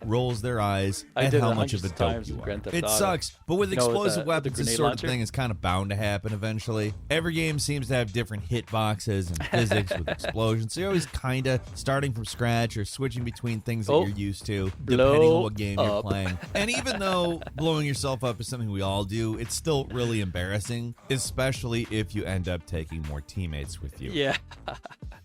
rolls their eyes I at did how it much of a hundreds of dope times you in are. Grand Theft It Auto. sucks, but with You know, with explosive the weapons, this grenade sort launcher? of thing is kind of bound to happen eventually. Every game seems to have different hitboxes and physics with explosions, so you're always kind of starting from scratch or switching between things that you're used to, depending on what game you're up. playing. And even though blowing yourself up is something we all do, it's still really embarrassing, especially if you end up taking more teammates with you. Yeah.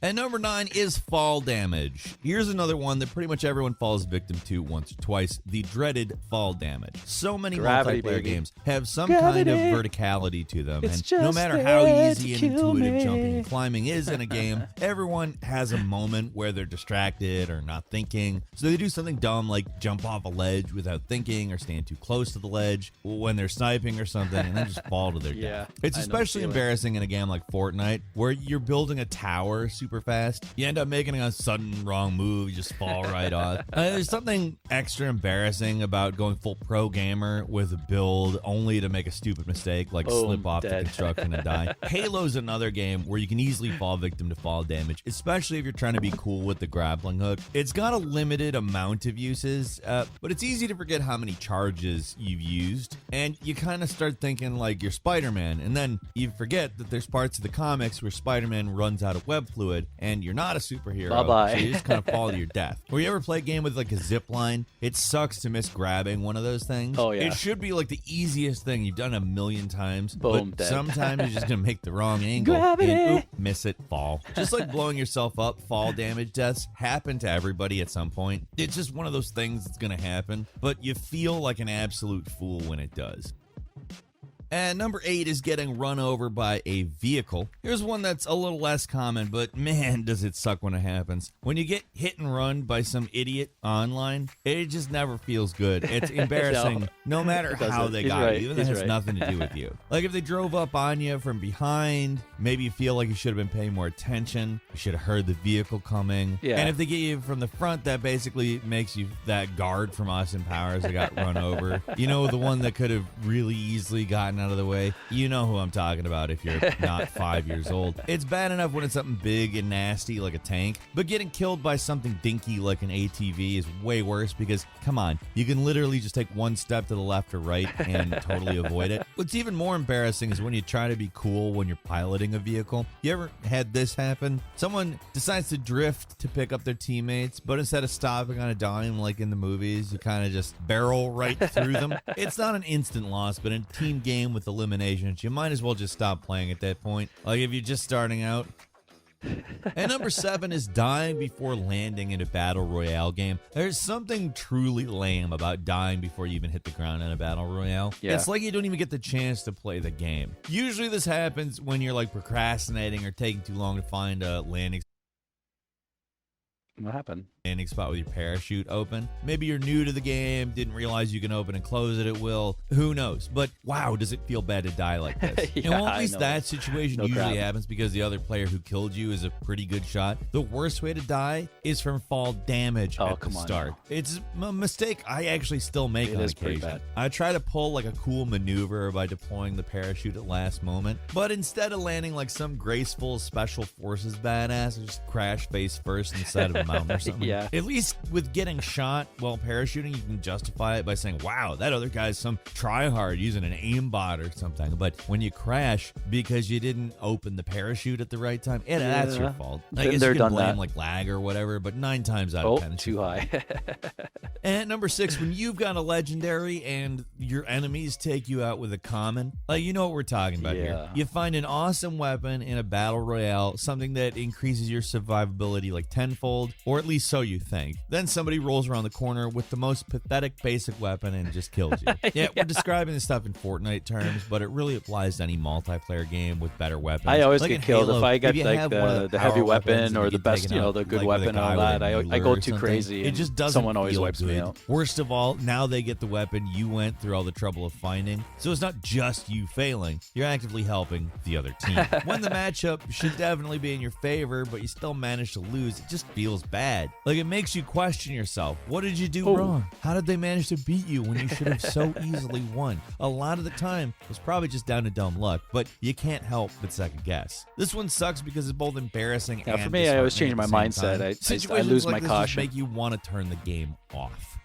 And number 9 is fall damage. Here's another one that pretty much everyone falls victim to once or twice, the dreaded fall damage. So many Gravity, multiplayer baby. games have some kind of verticality to them, and no matter how easy and intuitive jumping and climbing is in a game, everyone has a moment where they're distracted or not thinking, so they do something dumb like jump off a ledge without thinking or stand too close to the ledge when they're sniping or something, and then just fall to their death. It's I know the especially feeling. embarrassing in a game like Fortnite, where you're building a tower super fast. You end up making a sudden wrong move, you just fall right off. There's something extra embarrassing about going full pro gamer with a build only to make a stupid mistake, like Boom, slip off dead. the construction and die. Halo's another game where you can easily fall victim to fall damage, especially if you're trying to be cool with the grappling hook. It's got a limited amount of uses, but it's easy to forget how many charges you've used, and you kind of start thinking like you're Spider-Man, and then you forget that there's parts of the comics where Spider-Man runs out of web fluid, and you're not a superhero, Bye-bye. so you just kind of fall to your death. Or you ever play a game with like a zip line? It sucks to miss grabbing one of those things. Oh, yeah. It should be like the easiest thing you've done a million times, Boom, but dead. sometimes you're just gonna make the wrong angle Gravity. and oop, miss it, fall. Just like blowing yourself up, fall damage deaths happen to everybody at some point. It's just one of those things that's gonna happen, but you feel like an absolute fool when it does. And number 8 is getting run over by a vehicle. Here's one that's a little less common, but man, does it suck when it happens. When you get hit and run by some idiot online, it just never feels good. It's embarrassing no matter how they got you, even if it has nothing to do with you. Like if they drove up on you from behind, maybe you feel like you should have been paying more attention. You should have heard the vehicle coming. Yeah. And if they get you from the front, that basically makes you that guard from Austin Powers that got run over. You know, the one that could have really easily gotten out of the way. You know who I'm talking about if you're not 5 years old. It's bad enough when it's something big and nasty like a tank, but getting killed by something dinky like an ATV is way worse because, come on, you can literally just take one step to the left or right and totally avoid it. What's even more embarrassing is when you try to be cool when you're piloting a vehicle. You ever had this happen? Someone decides to drift to pick up their teammates, but instead of stopping on a dime like in the movies, you kind of just barrel right through them. It's not an instant loss, but in a team game with eliminations, you might as well just stop playing at that point. Like if you're just starting out. And number 7 is dying before landing in a battle royale game. There's something truly lame about dying before you even hit the ground in a battle royale. Yeah. It's like you don't even get the chance to play the game. Usually this happens when you're like procrastinating or taking too long to find a landing What happened? landing spot with your parachute open. Maybe you're new to the game, didn't realize you can open and close it at will. Who knows? But wow, does it feel bad to die like this? Yeah, and while at I least know. that situation No usually crap. happens because the other player who killed you is a pretty good shot, the worst way to die is from fall damage Oh, at the come on start. now. It's a mistake I actually still make It on is pretty occasion. bad. I try to pull like a cool maneuver by deploying the parachute at last moment, but instead of landing like some graceful special forces badass, I just crash face first inside of a mountain or something. Yeah. At least with getting shot while parachuting, you can justify it by saying, wow, that other guy's some tryhard using an aimbot or something. But when you crash because you didn't open the parachute at the right time, that's your Yeah. fault. I Been guess there, you can done blame that. like lag or whatever, but 9 times out of 10, it's too your high. and number 6, when you've got a legendary and your enemies take you out with a common, like you know what we're talking about here. Yeah. You find an awesome weapon in a battle royale, something that increases your survivability like tenfold, or at least so you think. Then somebody rolls around the corner with the most pathetic basic weapon and just kills you. Yeah, we're describing this stuff in Fortnite terms, but it really applies to any multiplayer game with better weapons. I always Like get in killed Halo, if I get you like have one of the heavy power weapons weapon and or you the get best, taken out, the good like, with a weapon and guy all with that. a I ruler go or too something. crazy. It and just doesn't someone always feel wipes me good. out. Worst of all, now they get the weapon you went through all the trouble of finding. So it's not just you failing, you're actively helping the other team. When the matchup should definitely be in your favor, but you still manage to lose, it just feels bad. Like it makes you question yourself. What did you do wrong? How did they manage to beat you when you should have so easily won? A lot of the time, it's probably just down to dumb luck, but you can't help but second guess. This one sucks because it's both embarrassing Yeah, and for me, I always change disheartening my at the same mindset. time. I Situations lose like my this just caution. make you want to turn the game off.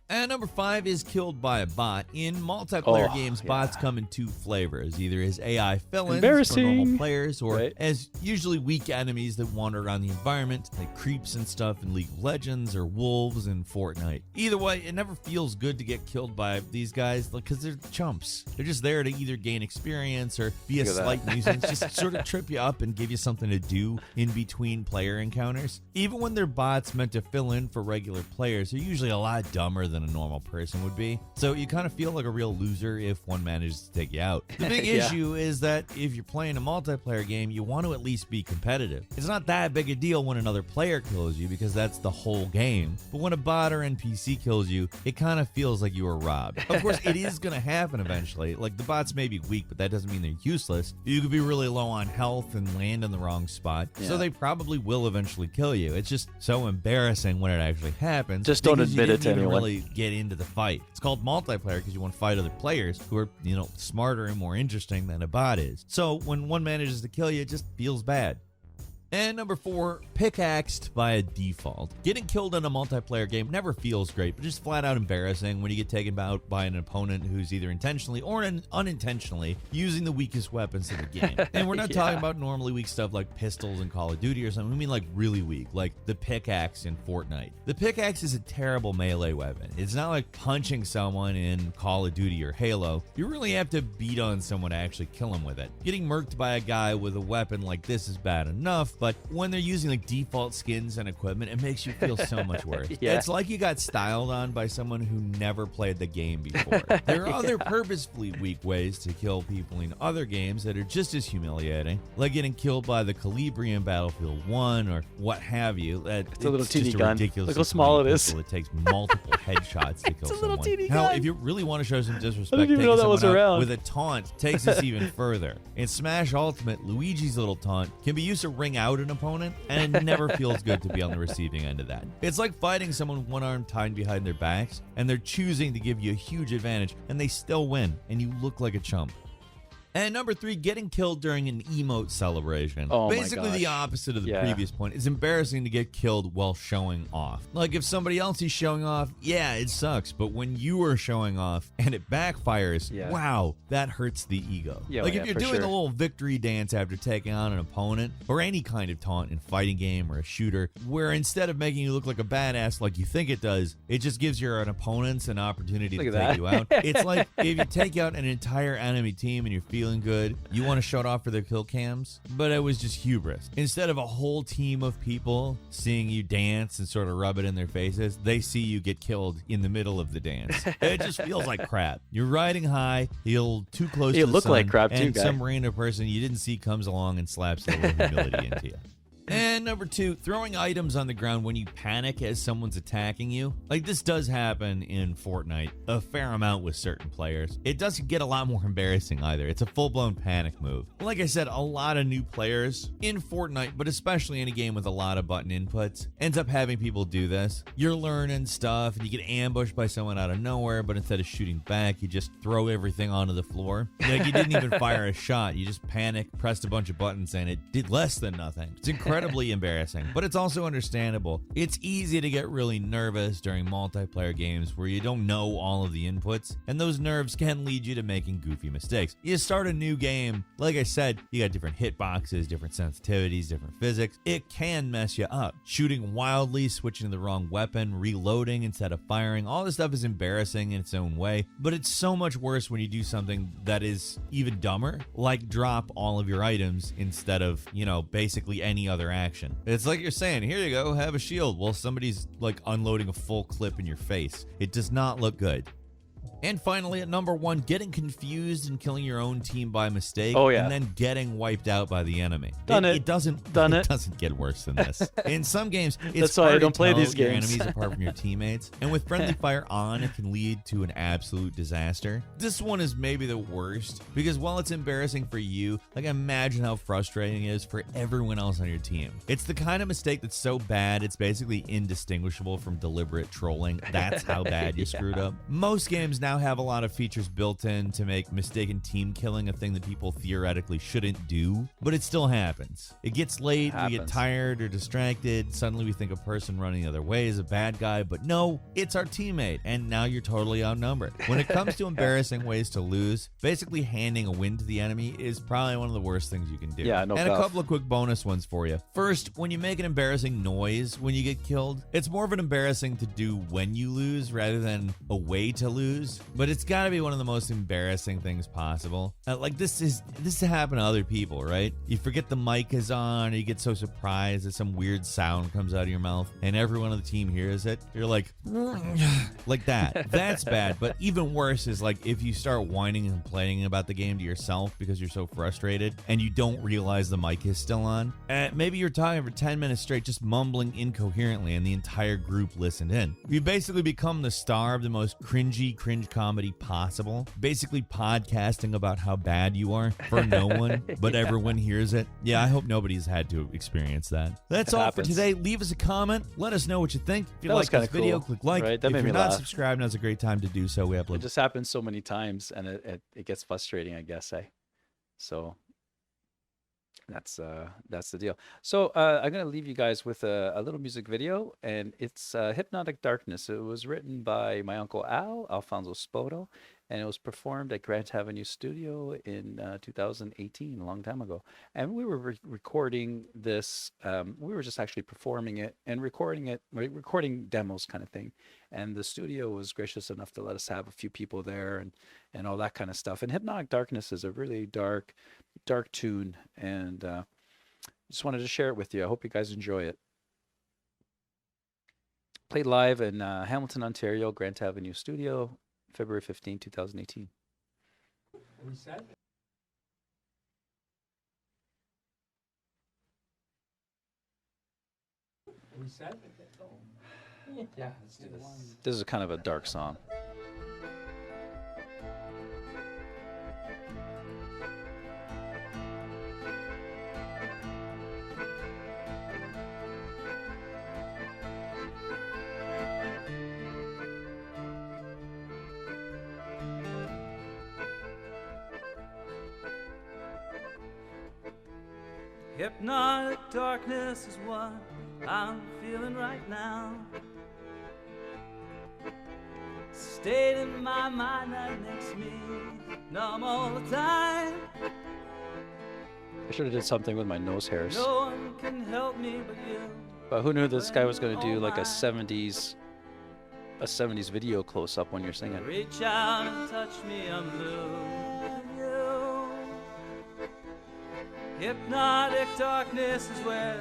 And number 5 is killed by a bot. In multiplayer games, bots come in 2 flavors, either as AI fill-ins for normal Embarrassing. players, or Right. as usually weak enemies that wander around the environment, like creeps and stuff in League of Legends or wolves in Fortnite. Either way, it never feels good to get killed by these guys because they're chumps. They're just there to either gain experience or be a Look at that. slight nuisance, just sort of trip you up and give you something to do in between player encounters. Even when they're bots meant to fill in for regular players, they're usually a lot dumber than a normal person would be. So you kind of feel like a real loser if one manages to take you out. The big Yeah. issue is that if you're playing a multiplayer game, you want to at least be competitive. It's not that big a deal when another player kills you because that's the whole game. But when a bot or NPC kills you, it kind of feels like you were robbed. Of course, it is going to happen eventually. Like the bots may be weak, but that doesn't mean they're useless. You could be really low on health and land in the wrong spot. So Yeah. they probably will eventually kill you. It's just so embarrassing when it actually happens. Just don't because you admit it didn't to even anyone. really get into the fight. It's called multiplayer because you want to fight other players who are, smarter and more interesting than a bot is. So when one manages to kill you, it just feels bad. And number 4, pickaxed by default. Getting killed in a multiplayer game never feels great, but just flat out embarrassing when you get taken out by an opponent who's either intentionally or unintentionally using the weakest weapons in the game. And we're not talking about normally weak stuff like pistols in Call of Duty or something. We mean like really weak, like the pickaxe in Fortnite. The pickaxe is a terrible melee weapon. It's not like punching someone in Call of Duty or Halo. You really have to beat on someone to actually kill them with it. Getting murked by a guy with a weapon like this is bad enough, but when they're using like default skins and equipment, it makes you feel so much worse. Yeah. It's like you got styled on by someone who never played the game before. There are other purposefully weak ways to kill people in other games that are just as humiliating, like getting killed by the Calibri in Battlefield 1 or what have you. It's a little teeny just a gun. ridiculous Look how small it is. It takes multiple headshots to kill It's a someone. little teeny Hell, gun. if you really want to show some disrespect, I didn't even taking know that was someone out around. with a taunt takes this even further. In Smash Ultimate, Luigi's little taunt can be used to ring out an opponent, and it never feels good to be on the receiving end of that. It's like fighting someone with one arm tied behind their backs, and they're choosing to give you a huge advantage, and they still win, and you look like a chump. And number 3, getting killed during an emote celebration. Oh my Basically the gosh. opposite of the Yeah. previous point. It's embarrassing to get killed while showing off. Like if somebody else is showing off, yeah, it sucks. But when you are showing off and it backfires, Yeah. wow, that hurts the ego. Yeah, like yeah, if you're for doing sure. a little victory dance after taking on an opponent or any kind of taunt in fighting game or a shooter, where instead of making you look like a badass like you think it does, it just gives your opponents an opportunity Look to at take that. you out. It's like if you take out an entire enemy team and you're feeling good, you want to show it off for their kill cams, but it was just hubris. Instead of a whole team of people seeing you dance and sort of rub it in their faces, they see you get killed in the middle of the dance. It just feels like crap. You're riding high, you're too close You to the look like sun, crap too, and guy. some random person you didn't see comes along and slaps a little humility into you. And number 2, throwing items on the ground when you panic as someone's attacking you. Like this does happen in Fortnite a fair amount with certain players. It doesn't get a lot more embarrassing either. It's a full-blown panic move. Like I said, a lot of new players in Fortnite, but especially in a game with a lot of button inputs, ends up having people do this. You're learning stuff and you get ambushed by someone out of nowhere, but instead of shooting back, you just throw everything onto the floor. Like you didn't even fire a shot. You just panicked, pressed a bunch of buttons, and it did less than nothing. It's incredibly embarrassing, but it's also understandable. It's easy to get really nervous during multiplayer games where you don't know all of the inputs, and those nerves can lead you to making goofy mistakes. You start a new game, like I said, you got different hitboxes, different sensitivities, different physics. It can mess you up. Shooting wildly, switching to the wrong weapon, reloading instead of firing, all this stuff is embarrassing in its own way, but it's so much worse when you do something that is even dumber, like drop all of your items instead of, basically any other action. It's like you're saying, here you go, have a shield, while somebody's like unloading a full clip in your face. It does not look good. And finally, at number 1, getting confused and killing your own team by mistake, Oh, yeah. and then getting wiped out by the enemy. It doesn't get worse than this. In some games, it's That's why I hard don't to play tell these your games. enemies apart from your teammates, and with friendly fire on, it can lead to an absolute disaster. This one is maybe the worst because while it's embarrassing for you, like imagine how frustrating it is for everyone else on your team. It's the kind of mistake that's so bad it's basically indistinguishable from deliberate trolling. That's how bad you screwed up. Most games now have a lot of features built in to make mistaken team killing a thing that people theoretically shouldn't do, but it still happens. It gets late, we get tired or distracted, suddenly we think a person running the other way is a bad guy, but no, it's our teammate, and now you're totally outnumbered. When it comes to embarrassing ways to lose, basically handing a win to the enemy is probably one of the worst things you can do. Yeah, no And a cuff. couple of quick bonus ones for you. First, when you make an embarrassing noise when you get killed, it's more of an embarrassing to do when you lose rather than a way to lose, but it's got to be one of the most embarrassing things possible. Like this happened to other people, right? You forget the mic is on, or you get so surprised that some weird sound comes out of your mouth, and everyone on the team hears it. You're like, like that. That's bad. But even worse is like if you start whining and complaining about the game to yourself because you're so frustrated, and you don't realize the mic is still on. Maybe you're talking for 10 minutes straight, just mumbling incoherently, and the entire group listened in. You basically become the star of the most cringe comedy possible, basically podcasting about how bad you are for no one, but everyone hears it. Yeah, I hope nobody's had to experience that. That's It all happens. for today. Leave us a comment. Let us know what you think. If you That was like this kinda video, cool. click like. Right, that If made you're me not laugh. subscribed, now's a great time to do so. We It upload. just happens so many times, and it gets frustrating, I guess. So that's the deal. So I'm gonna leave you guys with a little music video, and it's Hypnotic Darkness. It was written by my uncle Alfonso Spoto, and it was performed at Grant Avenue Studio in 2018, a long time ago. And we were recording this. We were just actually performing it and recording demos kind of thing. And the studio was gracious enough to let us have a few people there and all that kind of stuff. And Hypnotic Darkness is a really dark tune, and Just wanted to share it with you. I hope you guys enjoy it. Played live in Hamilton, Ontario, Grant Avenue Studio, February 15, 2018. Reset. Reset. Yeah, let's do this. This is kind of a dark song. Hypnotic darkness is what I'm feeling right now. State in my mind that makes me numb all the time. I should have did something with my nose hairs. No one can help me but you. But who knew this guy was going to do like a 70s video close up when you're singing. Reach out and touch me, I'm losing you. Hypnotic darkness is where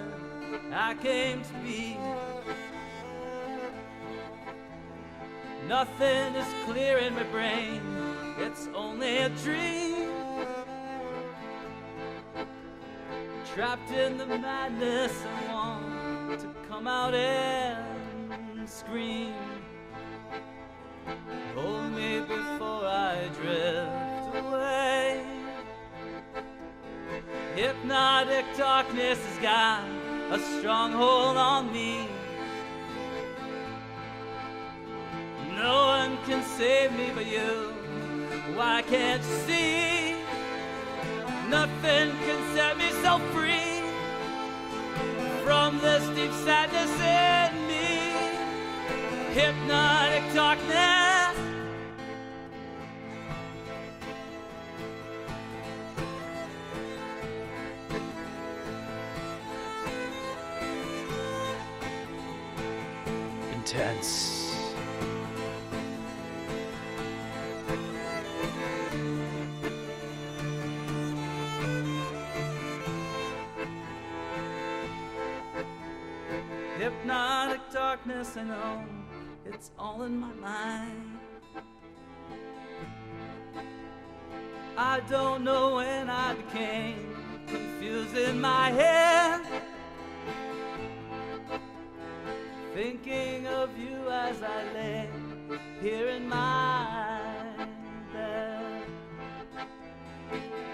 I came to be. Nothing is clear in my brain, it's only a dream. Trapped in the madness, I want to come out and scream. Hold me before I drift away. Hypnotic darkness has got a stronghold on me. No one can save me but you. Why can't you see? Nothing can set me so free from this deep sadness in me. Hypnotic darkness. Intense. Hypnotic darkness, I know it's all in my mind. I don't know when I became confused in my head, thinking of you as I lay here in my bed.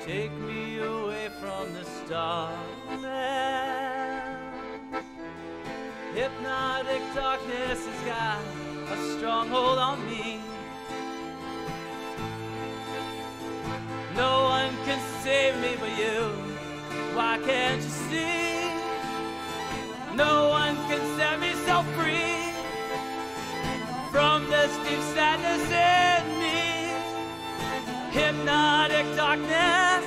Take me away from this darkness. Hypnotic darkness has got a stronghold on me. No one can save me but you. Why can't you see? No one can set me so free from this deep sadness in me. Hypnotic darkness.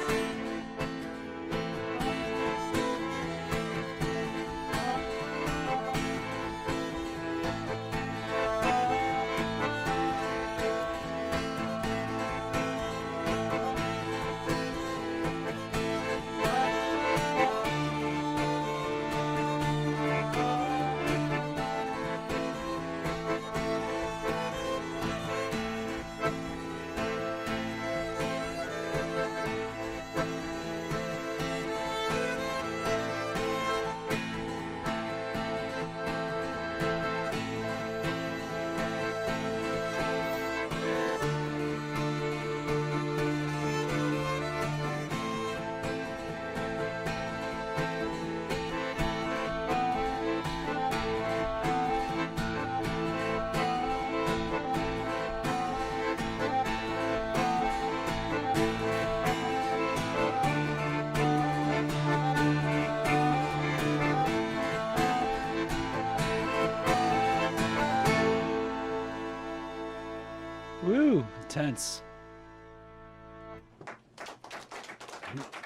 Woo, intense.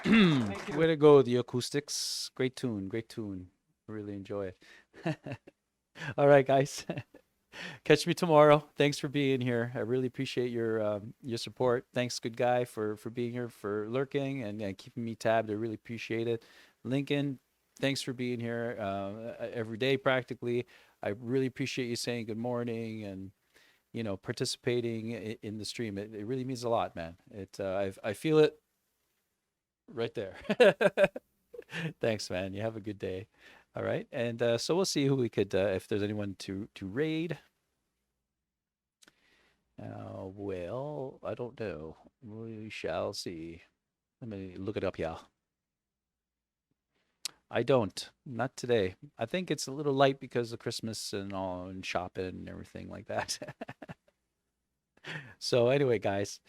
Way to go, the acoustics. Great tune, great tune. Really enjoy it. All right, guys. Catch me tomorrow. Thanks for being here. I really appreciate your support. Thanks, good guy, for being here, for lurking and keeping me tabbed. I really appreciate it. Lincoln, thanks for being here every day practically. I really appreciate you saying good morning and participating in the stream. It really means a lot, man. I feel it right there. Thanks, man. You have a good day. All right, and so we'll see who we could if there's anyone to raid. Well, I don't know. We shall see. Let me look it up, yeah. I don't. Not today. I think it's a little light because of Christmas and all and shopping and everything like that. So anyway, guys,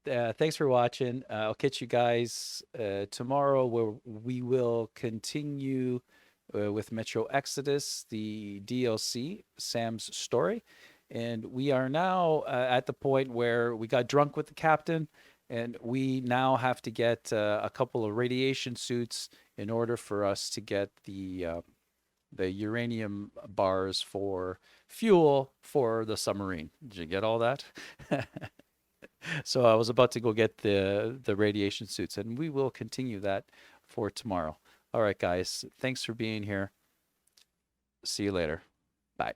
thanks for watching. I'll catch you guys tomorrow where we will continue with Metro Exodus, the DLC, Sam's story. And we are now at the point where we got drunk with the captain, and we now have to get a couple of radiation suits in order for us to get the uranium bars for fuel for the submarine. Did you get all that? So I was about to go get the radiation suits, and we will continue that for tomorrow. All right, guys. Thanks for being here. See you later. Bye.